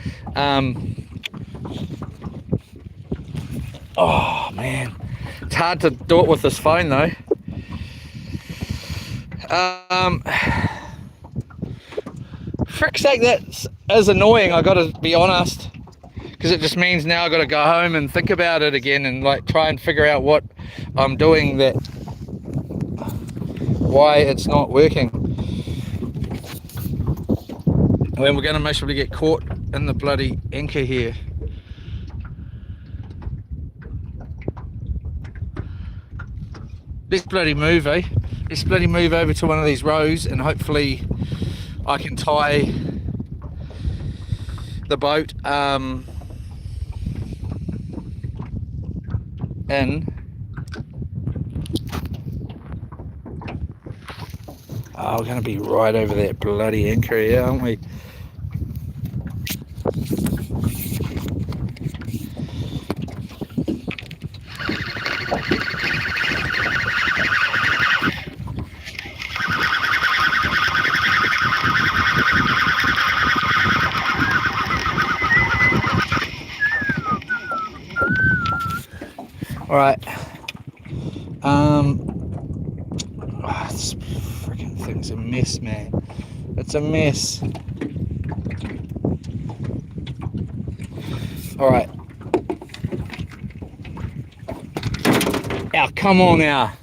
S2: Oh man, it's hard to do it with this phone though. Frick's sake, that is annoying, I gotta be honest, because it just means now I gotta go home and think about it again and like try and figure out what I'm doing, that why it's not working. And then we're gonna make sure to get caught in the bloody anchor here. Let's bloody move, eh? Let's bloody move over to one of these rows and hopefully I can tie the boat in. Oh, we're going to be right over that bloody anchor here, aren't we? All right. This freaking thing's a mess, man. It's a mess. All right. Now, come on now.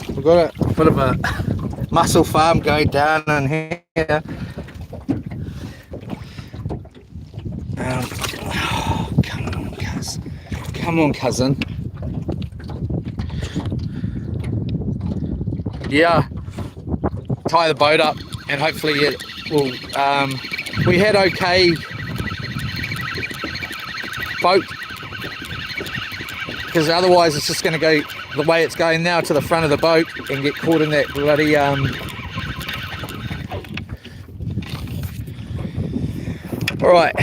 S2: We've got a bit of a mussel farm going down in here. Oh, come on, cousin. Yeah, tie the boat up and hopefully it will. We had okay boat, because otherwise it's just going to go the way it's going now, to the front of the boat and get caught in that bloody all right.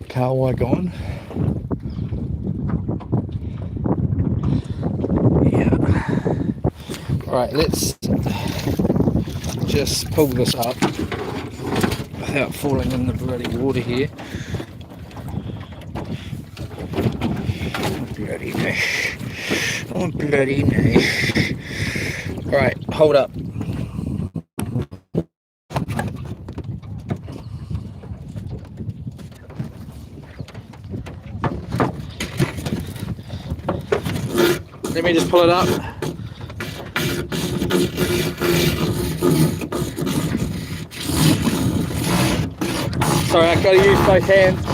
S2: Kawa gone. Yeah. Alright, let's just pull this up without falling in the bloody water here. Bloody no. Oh, bloody no. Alright, hold up. Let me just pull it up. Sorry, I've got to use both hands.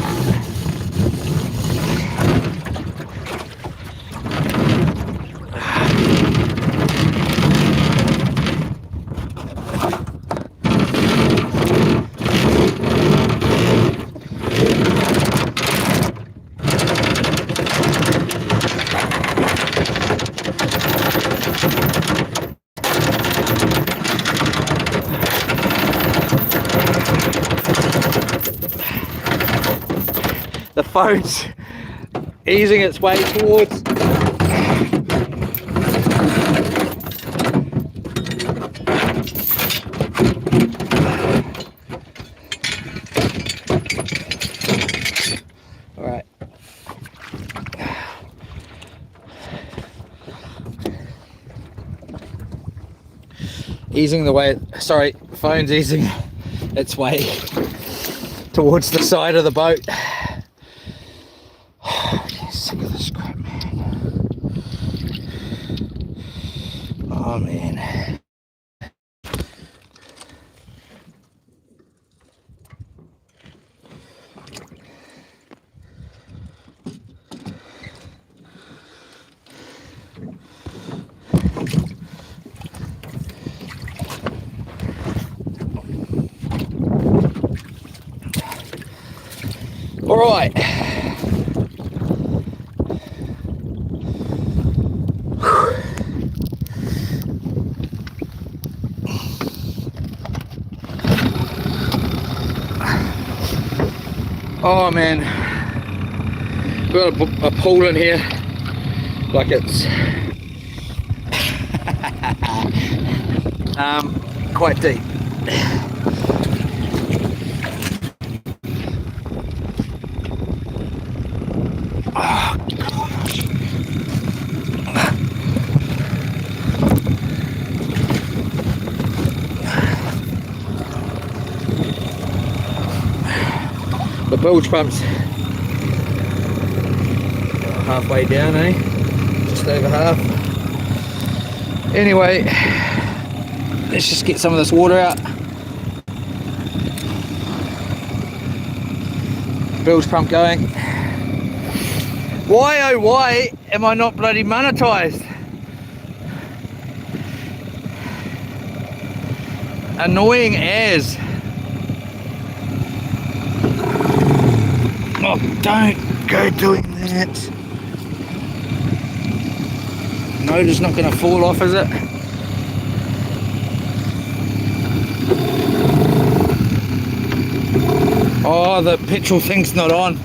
S2: The phone's easing its way towards. All right. Easing the way, sorry, the phone's easing its way towards the side of the boat. Sick of this crap, man. Oh man. All right. Oh man, we've got a pool in here, like it's quite deep. Oh gosh. The bilge pump's halfway down, eh? Just over half. Anyway, let's just get some of this water out. Bilge pump going. Why oh why am I not bloody monetized? Annoying as. Oh, don't go doing that. Motor's not going to fall off, is it? Oh, the petrol thing's not on.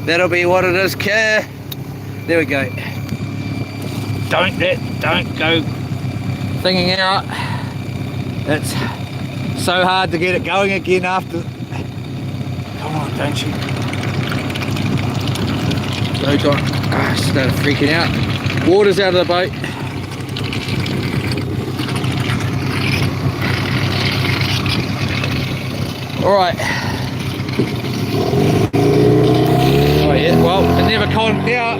S2: That'll be what it is, care. There we go. Don't go thinging out. It's so hard to get it going again after. Come on, don't you? So got started freaking out. Water's out of the boat. Alright. Oh yeah, well, it never conked out.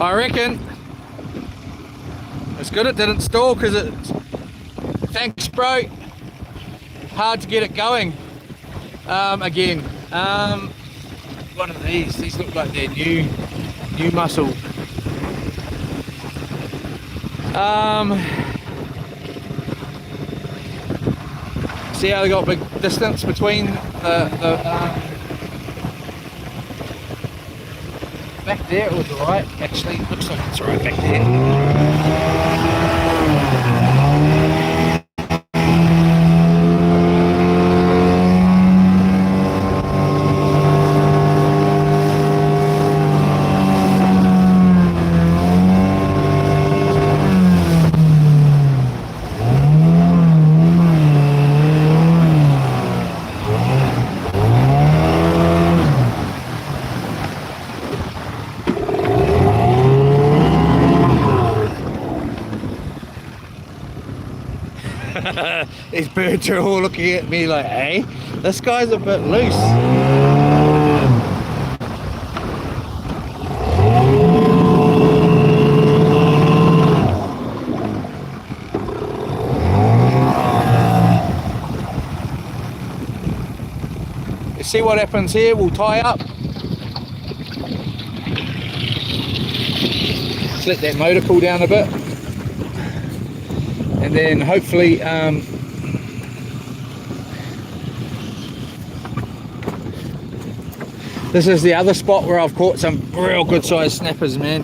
S2: I reckon it's good it didn't stall because it's, thanks bro, hard to get it going again. What are these look like they're new mussel. See how they got big distance between the back there it was alright, actually, looks like it's right back there. These birds are all looking at me like, hey, this guy's a bit loose. see what happens here. We'll tie up. Just let that motor cool down a bit. And then hopefully this is the other spot where I've caught some real good sized snappers, man.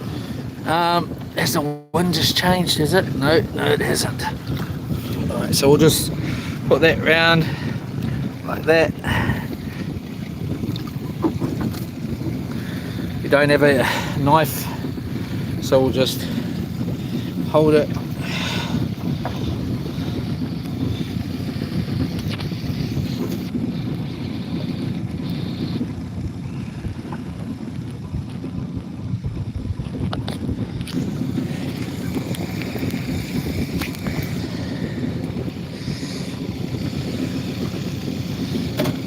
S2: Has the wind just changed, is it? No, it hasn't. Alright, so we'll just put that round like that. You don't have a knife, so we'll just hold it.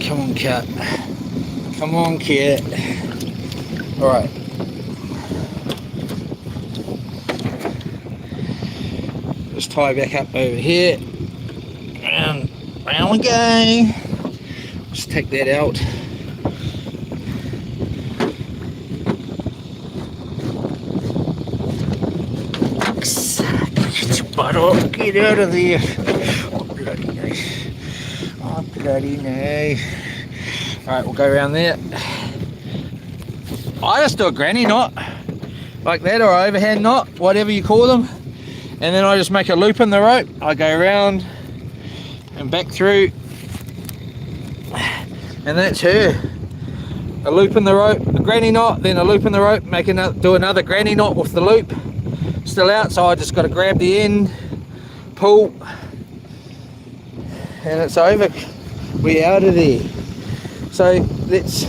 S2: Come on, cat. Come on, cat. Alright. Just tie back up over here. Round we go. Just take that out. Get your butt up. Get out of there. Oh, bloody nice. Oh, bloody nice. Alright, we'll go around there. I just do a granny knot like that, or overhand knot, whatever you call them, and then I just make a loop in the rope. I go around and back through, and that's her. A loop in the rope, a granny knot, then a loop in the rope, do another granny knot with the loop still out, so I just got to grab the end, pull, and it's over. We're out of there. So let's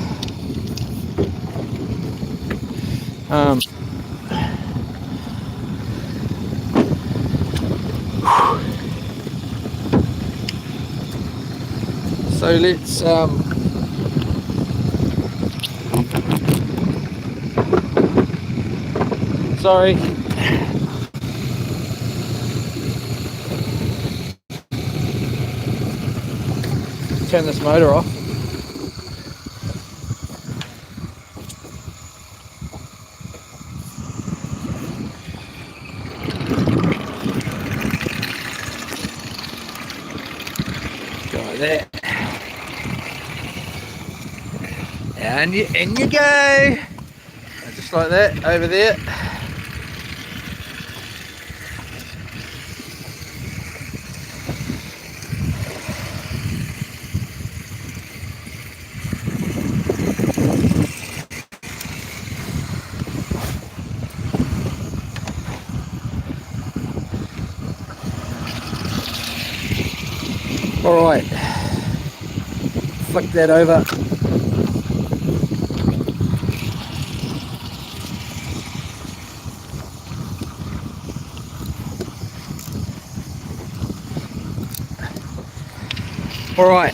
S2: sorry. Turn this motor off. Like that. And you go. Just like that, over there. All right, flick that over. All right,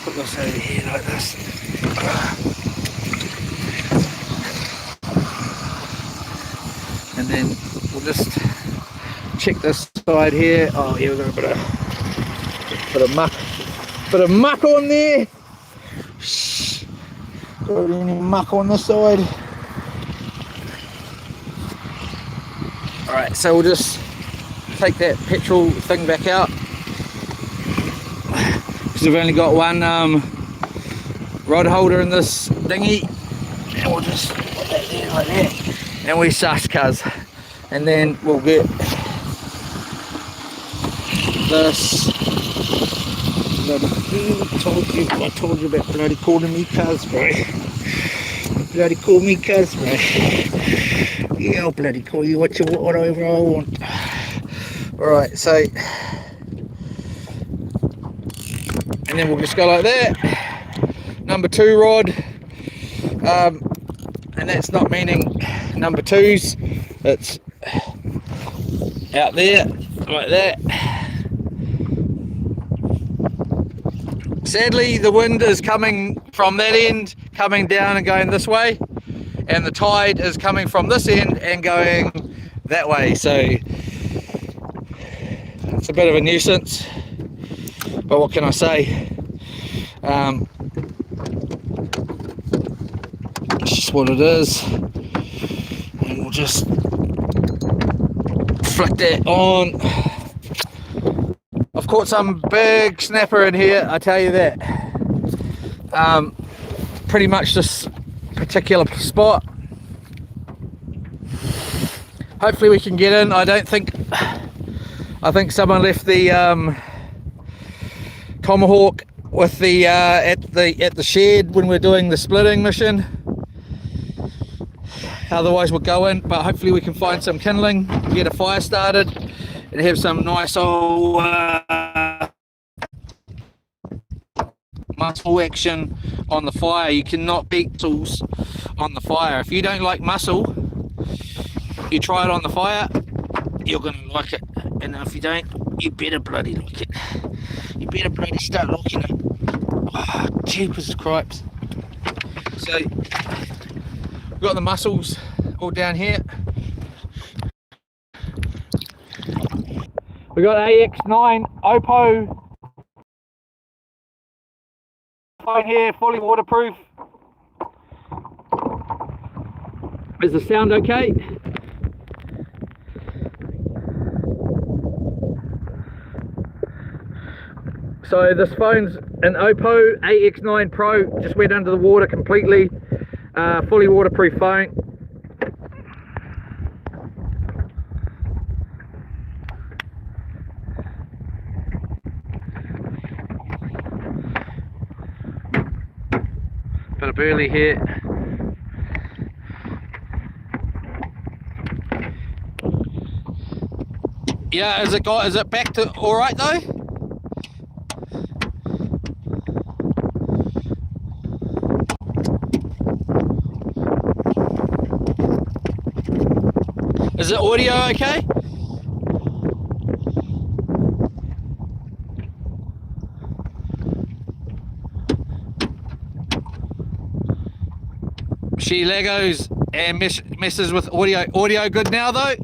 S2: put this over here like this. And then we'll just check this side here. Oh, here we've got a bit of muck on there. Shh. Got any muck on this side. All right, so we'll just take that petrol thing back out, because we've only got one rod holder in this dinghy, and we'll just put that there like that, and we suss, cuz, and then we'll get this. I told you about bloody calling me cuz, bro. Bloody call me cuz, bro. Yeah, I'll bloody call you whatever I want. Alright, so, and then we'll just go like that. Number 2 rod, and that's not meaning number 2s, it's out there like that. Sadly, the wind is coming from that end, coming down and going this way, and the tide is coming from this end and going that way, so it's a bit of a nuisance. But what can I say? It's just what it is. And we'll just flick that on. I've caught some big snapper in here, I tell you that. Pretty much this particular spot. Hopefully we can get in. I think someone left the tomahawk with the at the shed when we're doing the splitting mission. Otherwise we'll go in, but hopefully we can find some kindling, get a fire started, and have some nice old mussel action on the fire. You cannot beat mussels on the fire. If you don't like mussel, you try it on the fire, you're gonna like it. And if you don't, you better bloody like it. You better bloody start liking it. Oh, jeepers cripes. So we've got the mussels all down here. We got AX9 Oppo phone here, fully waterproof. Is the sound okay? So this phone's an Oppo AX9 Pro, just went under the water completely, fully waterproof phone. Bit of burley here. Yeah, is it back to all right though? Is the audio okay? She Legos and messes with audio. Audio good now though?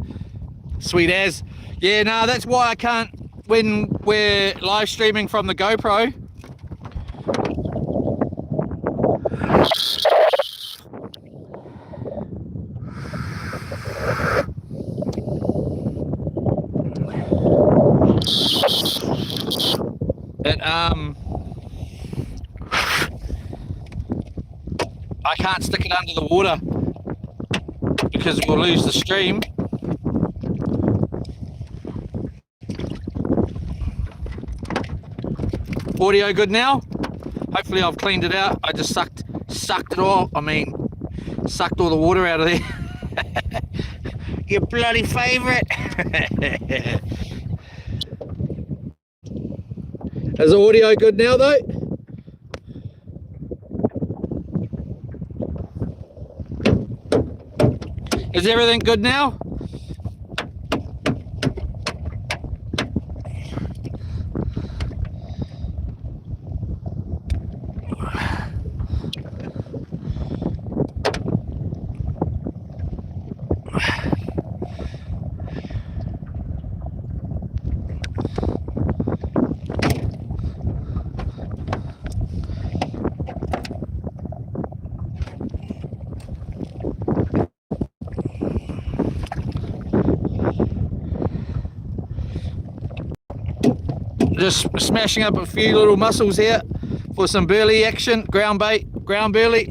S2: Sweet as. Yeah, no, that's why I can't, when we're live streaming from the GoPro. I can't stick it under the water because we'll lose the stream. Audio good now? Hopefully I've cleaned it out. I just sucked it all. Sucked all the water out of there. Your bloody favourite. Is the audio good now though? Is everything good now? Just smashing up a few little mussels here for some burley action, ground bait, ground burley.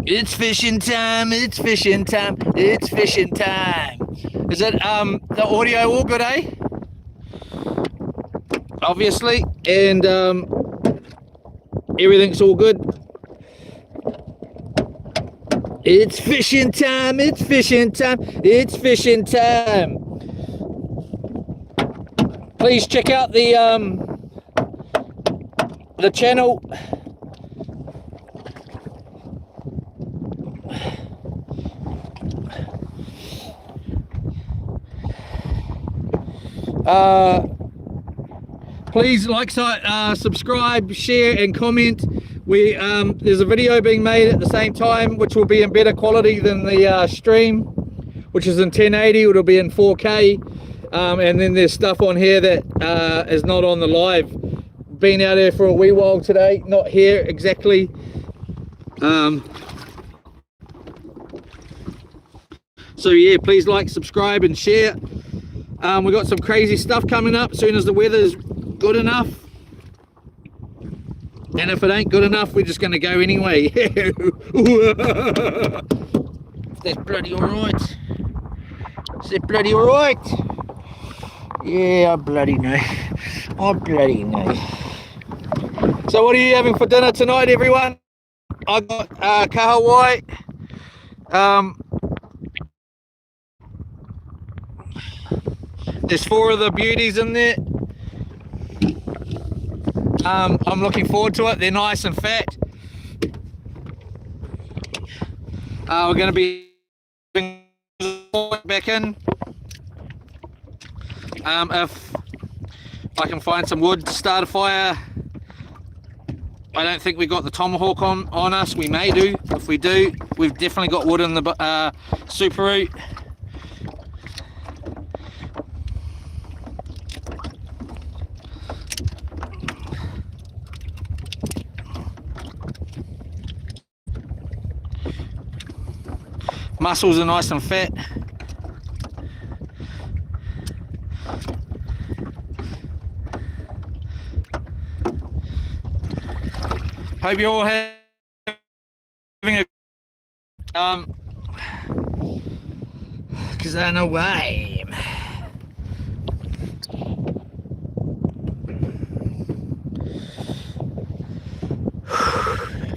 S2: It's fishing time, it's fishing time, it's fishing time. Is it the audio all good, eh? Obviously, and everything's all good. It's fishing time, it's fishing time, it's fishing time. Please check out the channel. Please like, subscribe, share and comment. There's a video being made at the same time which will be in better quality than the stream. which is in 1080. It'll be in 4K. And then there's stuff on here that is not on the live. Been out there for a wee while today, not here exactly. So yeah, please like, subscribe and share. We've got some crazy stuff coming up as soon as the weather's good enough. And if it ain't good enough, we're just going to go anyway. That's bloody alright. Is that bloody alright? Yeah, I bloody know. I bloody know. So what are you having for dinner tonight, everyone? I got kahawai. There's 4 of the beauties in there. I'm looking forward to it. They're nice and fat. We're going to be back in. If I can find some wood to start a fire. I don't think we got the tomahawk on us. We may do. If we do, we've definitely got wood in the Subaru. Mussels are nice and fat. Hope you're all having a because I know why.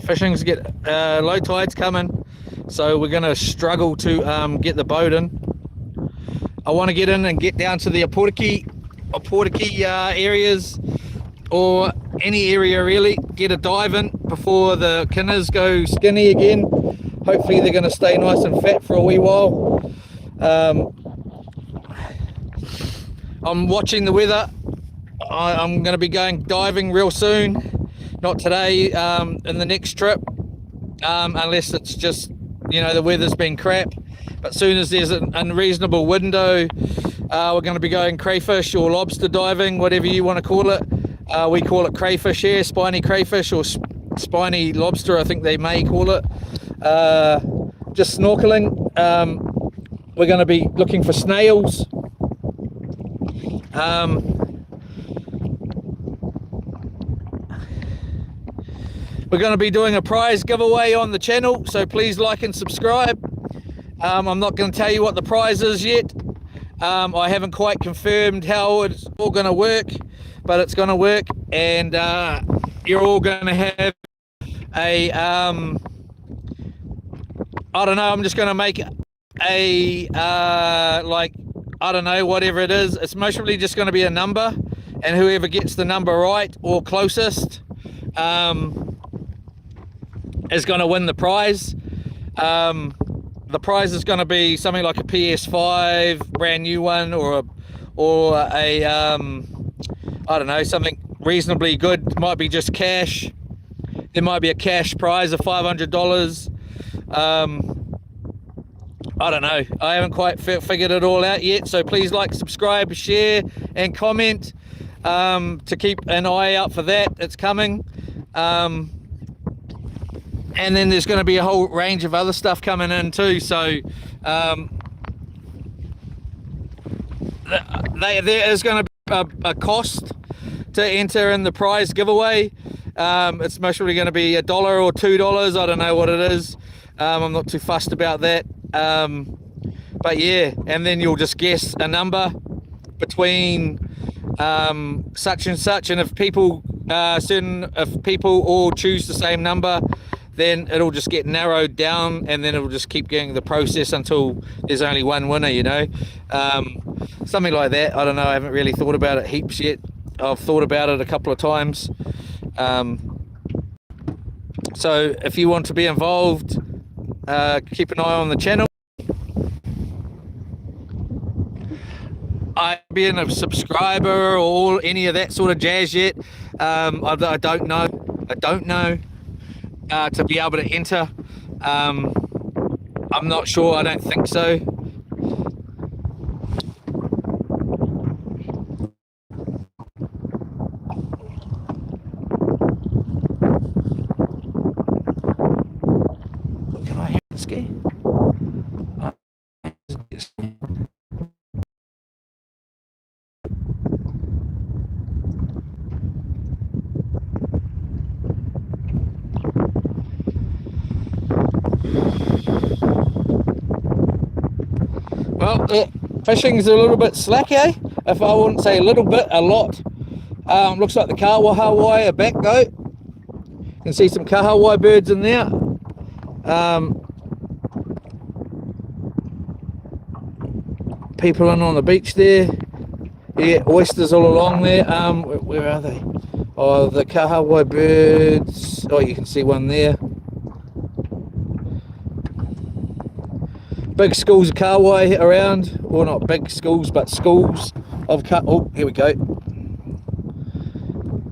S2: Fishing's get low tides coming, so we're going to struggle to get the boat in. I want to get in and get down to the Oppo areas, or any area really, get a dive in before the kinners go skinny again. Hopefully they're going to stay nice and fat for a wee while. I'm watching the weather. I'm going to be going diving real soon, not today, in the next trip, unless it's just, you know, the weather's been crap. But soon as there's an unreasonable window, we're going to be going crayfish or lobster diving, whatever you want to call it. We call it crayfish here, spiny crayfish or spiny lobster, I think they may call it. Just snorkeling. We're going to be looking for snails. We're going to be doing a prize giveaway on the channel, so please like and subscribe. I'm not going to tell you what the prize is yet. I haven't quite confirmed how it's all going to work, but it's going to work, and you're all going to have a I don't know, I'm just going to make a like, I don't know, whatever it is. It's mostly just going to be a number, and whoever gets the number right or closest is going to win the prize. The prize is going to be something like a PS5 brand new one, or a I don't know, something reasonably good. It might be just cash. There might be a cash prize of $500. I don't know. I haven't quite figured it all out yet. So please like, subscribe, share, and comment to keep an eye out for that. It's coming. And then there's going to be a whole range of other stuff coming in too. So there is going to be a cost to enter in the prize giveaway. It's mostly going to be $1 or $2. I don't know what it is. I'm not too fussed about that. But yeah, and then you'll just guess a number between such and such, and if people all choose the same number, then it'll just get narrowed down, and then it'll just keep going the process until there's only one winner, you know. Something like that. I don't know, I haven't really thought about it heaps yet. I've thought about it a couple of times. So if you want to be involved, keep an eye on the channel. I haven't been a subscriber or any of that sort of jazz yet. I don't know to be able to enter. I'm not sure. I don't think so. Well, fishing's a little bit slack, eh? If I wouldn't say a little bit, a lot. Looks like the kahawai are back though. You can see some kahawai birds in there. People in on the beach there. Yeah, oysters all along there. Where are they? Oh, the kahawai birds. Oh, you can see one there. Big schools of kahawai around. Or not big schools, but schools of oh, here we go.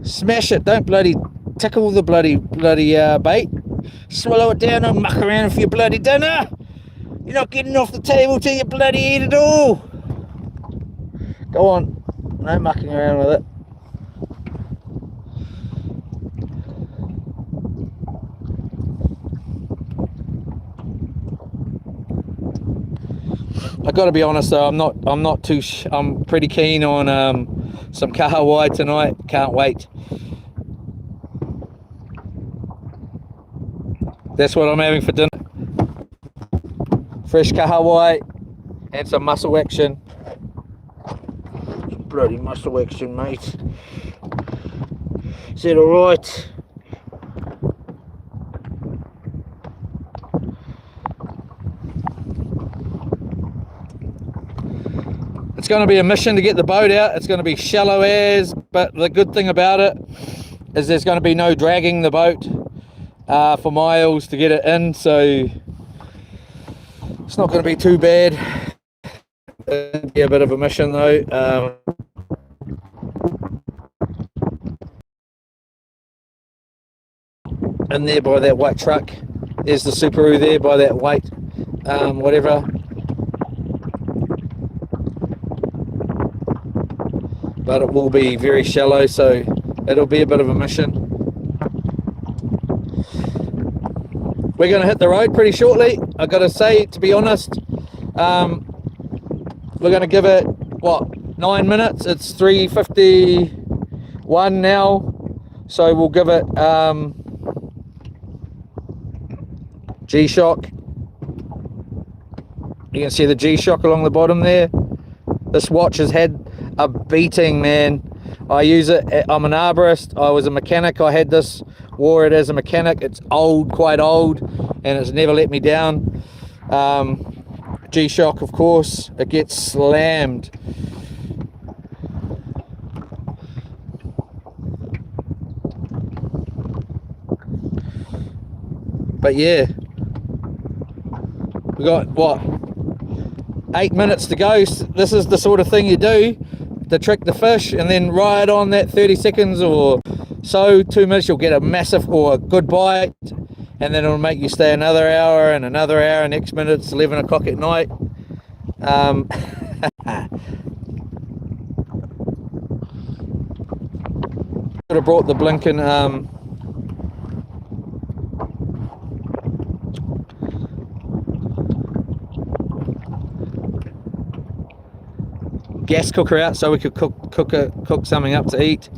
S2: Smash it. Don't bloody tickle the bloody bait. Swallow it down and muck around for your bloody dinner. You're not getting off the table till you bloody eat it all. Go on. No mucking around with it. I got to be honest though, I'm pretty keen on some kahawai tonight. Can't wait. That's what I'm having for dinner. Fresh kahawai and some mussel action. Bloody mussel action, mate. Is that alright? It's going to be a mission to get the boat out. It's going to be shallow as, but the good thing about it is there's going to be no dragging the boat for miles to get it in, so it's not going to be too bad. It'll be a bit of a mission though. In there by that white truck, there's the Subaru there by that white whatever. But it will be very shallow, so it'll be a bit of a mission. We're going to hit the road pretty shortly. I've got to say, to be honest, we're going to give it, what, 9 minutes? It's 3:51 now, so we'll give it G-Shock. You can see the G-Shock along the bottom there. This watch has had a beating, man. I use it, I'm an arborist, I was a mechanic, I had this, wore it as a mechanic. It's old, quite old, and it's never let me down. G-Shock, of course, it gets slammed. But yeah, we got, what, 8 minutes to go. This is the sort of thing you do to trick the fish, and then right on that 30 seconds or so, 2 minutes, you'll get a massive or a good bite, and then it'll make you stay another hour and another hour. Next minute it's 11 o'clock at night. Could have brought the blinking gas cooker out so we could cook something up to eat.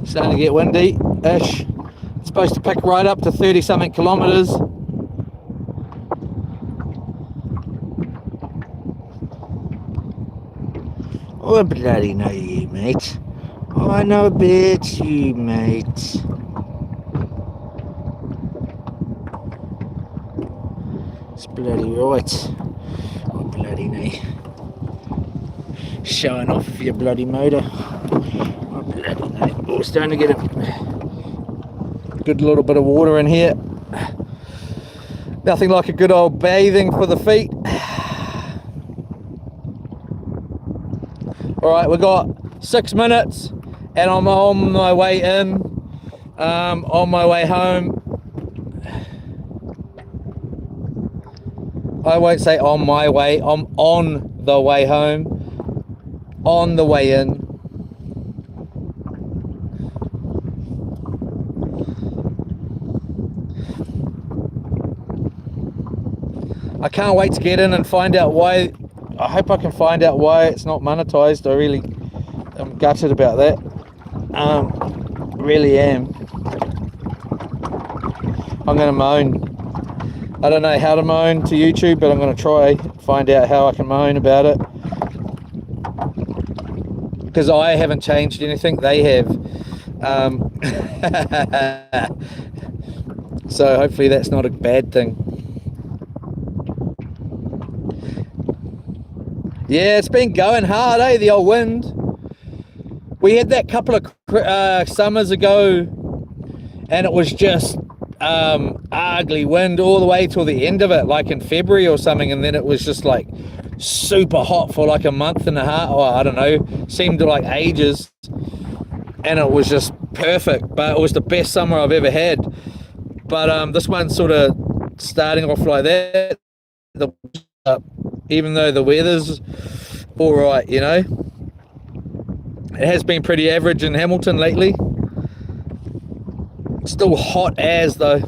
S2: Starting to get windy-ish. It's supposed to pick right up to 30 something kilometers. Oh, bloody know you, mate. Oh, I know about you, mate. It's bloody right. Oh, bloody know. Showing off of your bloody motor. Oh, bloody know. Oh, starting to get a good little bit of water in here. Nothing like a good old bathing for the feet. Alright, we've got 6 minutes and I'm on my way in, on my way home. I won't say on my way. I'm on the way home, on the way in. I can't wait to get in and find out why. I hope I can find out why it's not monetized. I really am gutted about that. Really am. I'm gonna moan. I don't know how to moan to YouTube, but I'm gonna try find out how I can moan about it, because I haven't changed anything, they have. So hopefully that's not a bad thing. Yeah, it's been going hard, eh? The old wind. We had that couple of summers ago, and it was just ugly wind all the way till the end of it, like in February or something, and then it was just like super hot for like a month and a half, or I don't know, seemed like ages, and it was just perfect. But it was the best summer I've ever had. But this one's sort of starting off like that. Even though the weather's all right, you know, it has been pretty average in Hamilton lately. Still hot as though.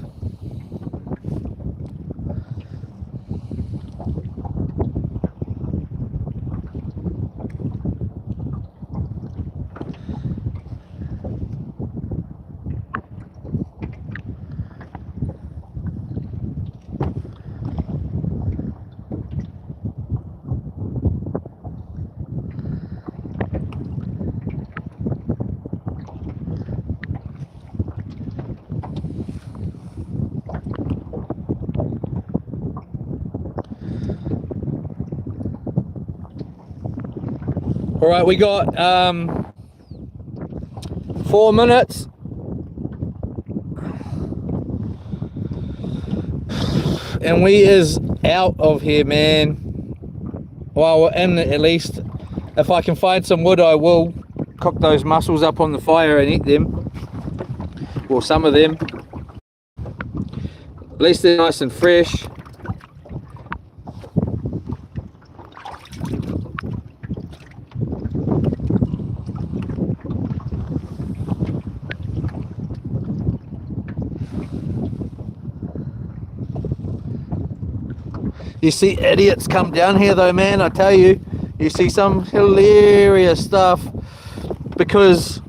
S2: All right, we got 4 minutes. And we is out of here, man. Well, we're in at least. If I can find some wood, I will cook those mussels up on the fire and eat them. Or some of them. At least they're nice and fresh. You see idiots come down here though, man, I tell you. You see some hilarious stuff, because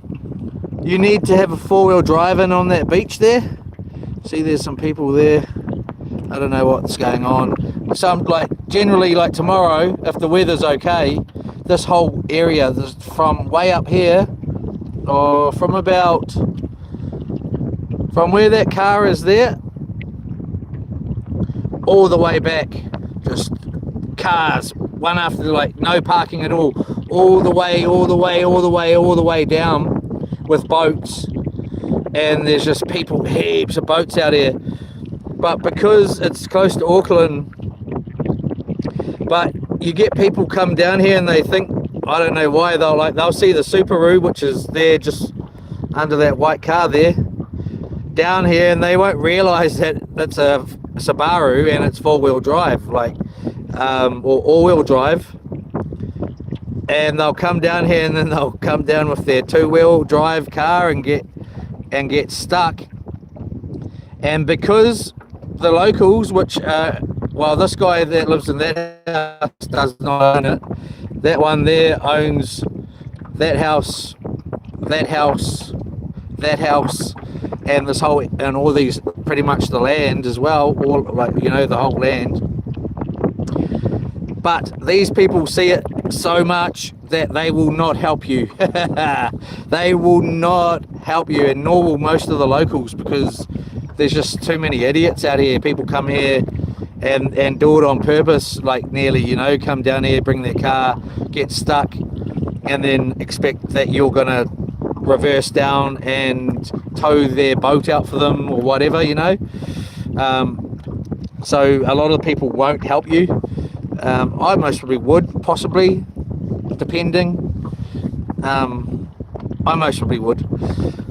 S2: you need to have a four-wheel drive in on that beach there. See, there's some people there. I don't know what's going on. Some, like, generally, like tomorrow, if the weather's okay, this whole area, from way up here, or from where that car is there, all the way back, just cars, one after, like, no parking at all the way down with boats, and there's just people, heaps of boats out here. But because it's close to Auckland, but you get people come down here and they think, I don't know why, they'll see the Subaru, which is there just under that white car there, down here, and they won't realize that it's a Subaru and it's four-wheel drive, like, or all-wheel drive, and they'll come down here and then they'll come down with their two-wheel drive car and get stuck. And because the locals, which well, this guy that lives in that house does not own it, that one there owns that house, and this whole, and all these, pretty much the land as well, all, like, you know, the whole land. But these people see it so much that they will not help you. They will not help you, and nor will most of the locals, because there's just too many idiots out here. People come here and do it on purpose, like, nearly, you know, come down here, bring their car, get stuck, and then expect that you're gonna reverse down and tow their boat out for them or whatever, you know. So a lot of people won't help you. I most probably would, possibly, depending. I most probably would,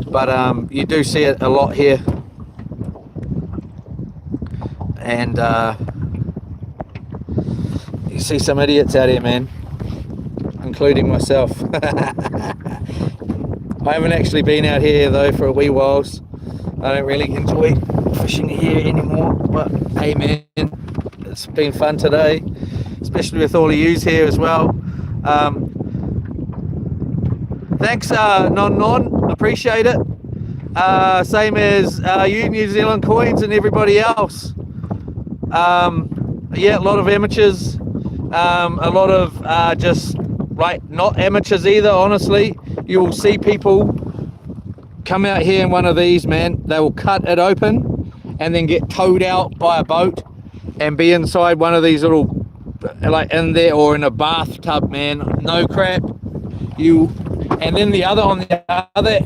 S2: but you do see it a lot here. And see some idiots out here, man, including myself. I haven't actually been out here though for a wee while. I don't really enjoy fishing here anymore, but hey man, it's been fun today, especially with all of yous here as well. Thanks Non, appreciate it. Same as you New Zealand Coins and everybody else. Yeah, a lot of amateurs, a lot of just like not amateurs either, honestly. You will see people come out here in one of these, man. They will cut it open and then get towed out by a boat and be inside one of these little, like in there or in a bathtub, man. No crap. And then the other, on the other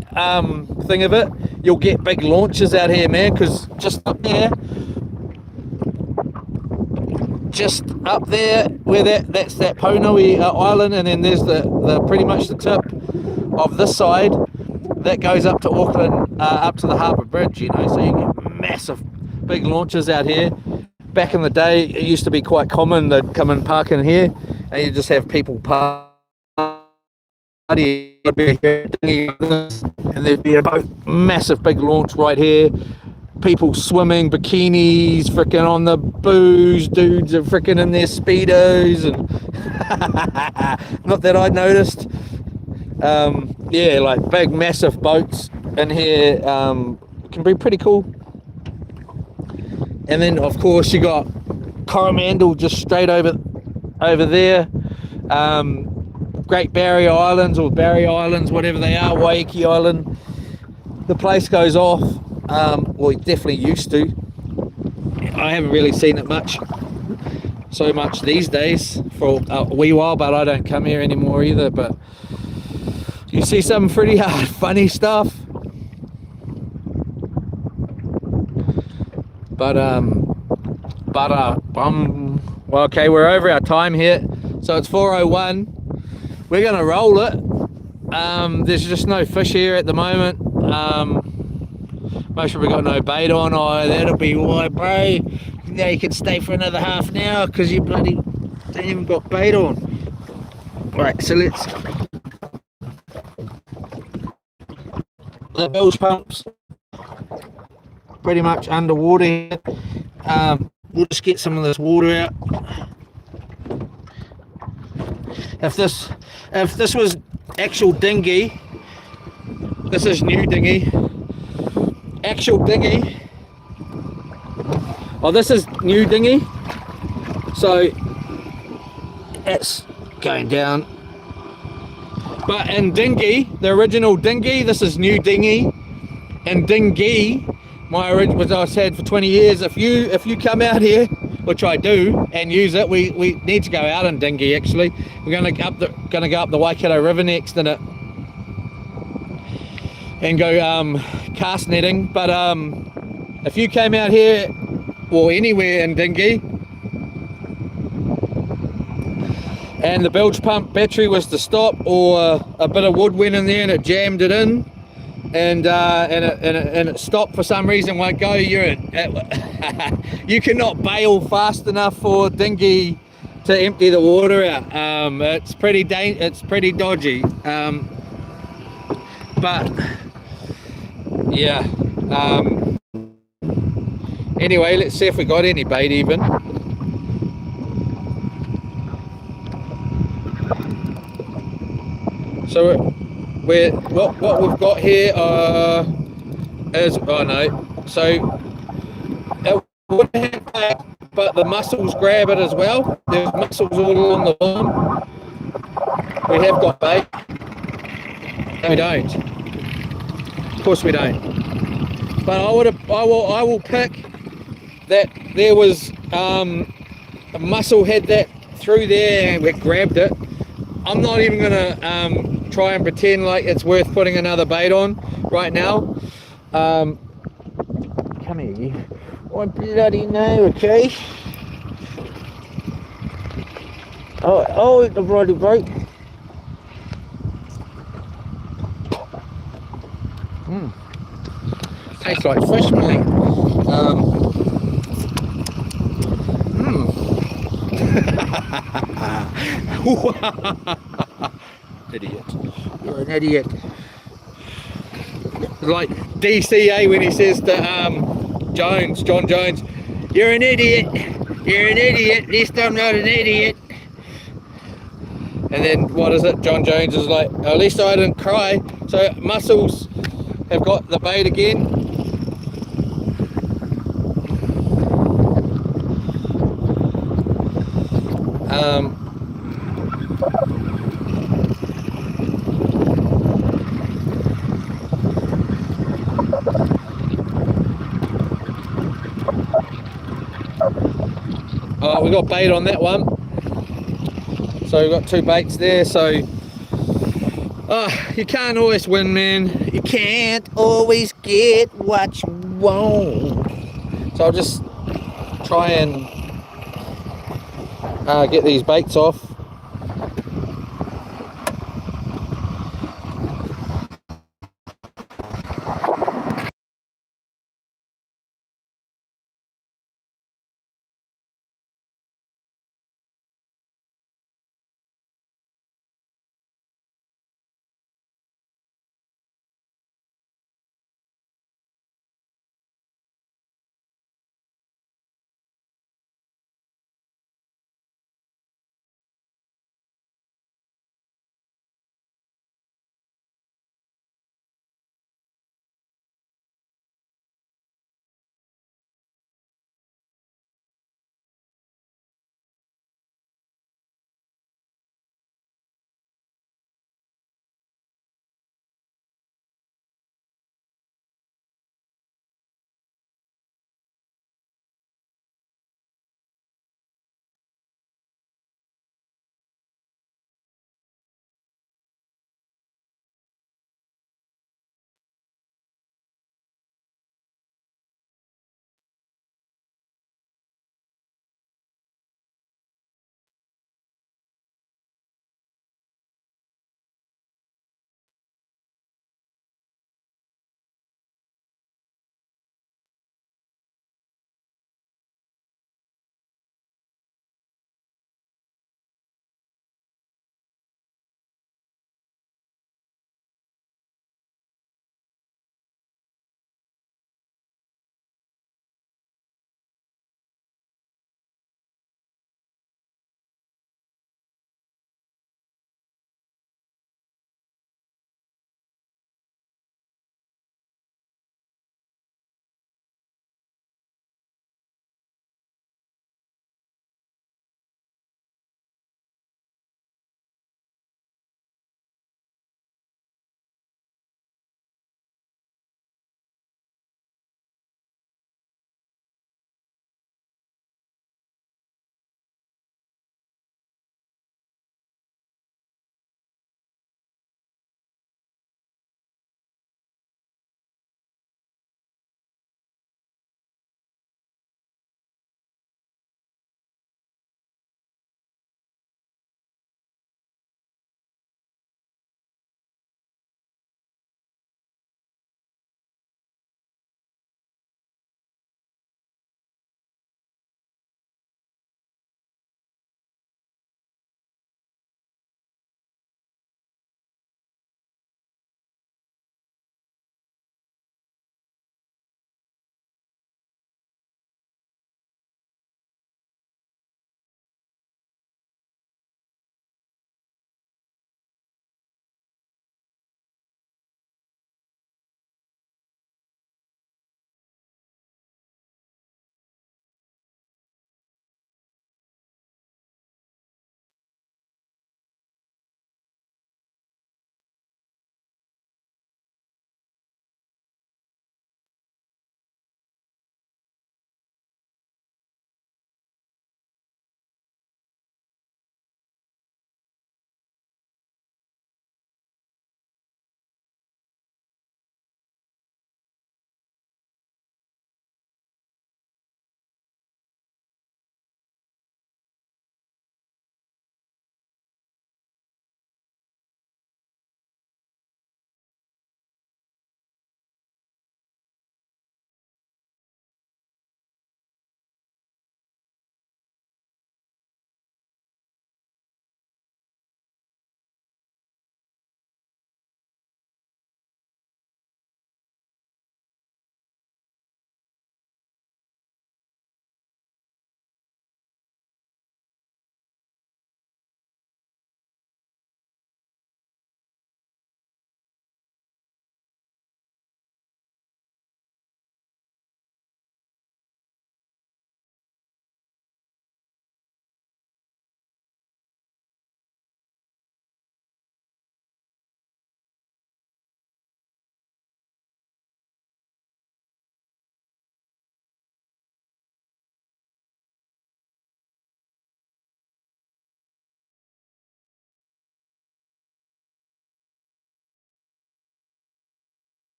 S2: thing of it, you'll get big launches out here, man, because just up there where that's that Ponui island, and then there's the pretty much the tip of this side that goes up to Auckland, up to the Harbour Bridge, you know, so you get massive big launches out here. Back in the day, it used to be quite common. They'd come and park in here and you just have people party, and there'd be a massive big launch right here. People swimming, bikinis, freaking on the booze, dudes are freaking in their speedos, and not that I noticed. Yeah, like big massive boats in here, can be pretty cool. And then of course you got Coromandel just straight over there. Great Barrier Islands, or Barrier Islands, whatever they are, Waiheke Island. The place goes off. Well, it definitely used to. I haven't really seen it so much these days for a wee while, but I don't come here anymore either. But you see some pretty funny stuff. Well, okay, we're over our time here, so it's 4:01. We're gonna roll it. There's just no fish here at the moment. Most of we got no bait on. Oh, that'll be why, bro. Now you can stay for another half an hour because you bloody don't even got bait on. Right, so let's. The bilge pumps pretty much underwater here. We'll just get some of this water out. If this was actual dinghy, this is new dinghy. Actual dinghy. Oh, this is new dinghy. So it's going down. But in dinghy, the original dinghy, this is new dinghy. And dinghy, my original, which I've had for 20 years. If you come out here, which I do, and use it, we need to go out in dinghy. Actually, we're gonna go up the Waikato River next in it, and go cast netting. But if you came out here or anywhere in dinghy, and the bilge pump battery was to stop, or a bit of wood went in there and it jammed it in, and it stopped for some reason, won't go, you cannot bail fast enough for dinghy to empty the water out. It's pretty dodgy, but yeah. Anyway, let's see if we got any bait even. So what we've got here is, oh no, so it would have bait, but the mussels grab it as well. There's mussels all along the line. We have got bait. No, we don't. Of course we don't. But I will pick that there was a mussel had that through there and we grabbed it. I'm not even gonna try and pretend like it's worth putting another bait on right now. Come here, you. I bloody know, okay? Oh, the bloody broke. Tastes like fish, mate. Idiot. You're an idiot. Like DCA when he says to John Jones, you're an idiot. You're an idiot. At least I'm not an idiot. And then what is it? John Jones is like, at least I didn't cry. So mussels have got the bait again. Oh, we got bait on that one. So we've got 2 baits there. So you can't always win, man. You can't always get what you want. So I'll just try and get these baits off.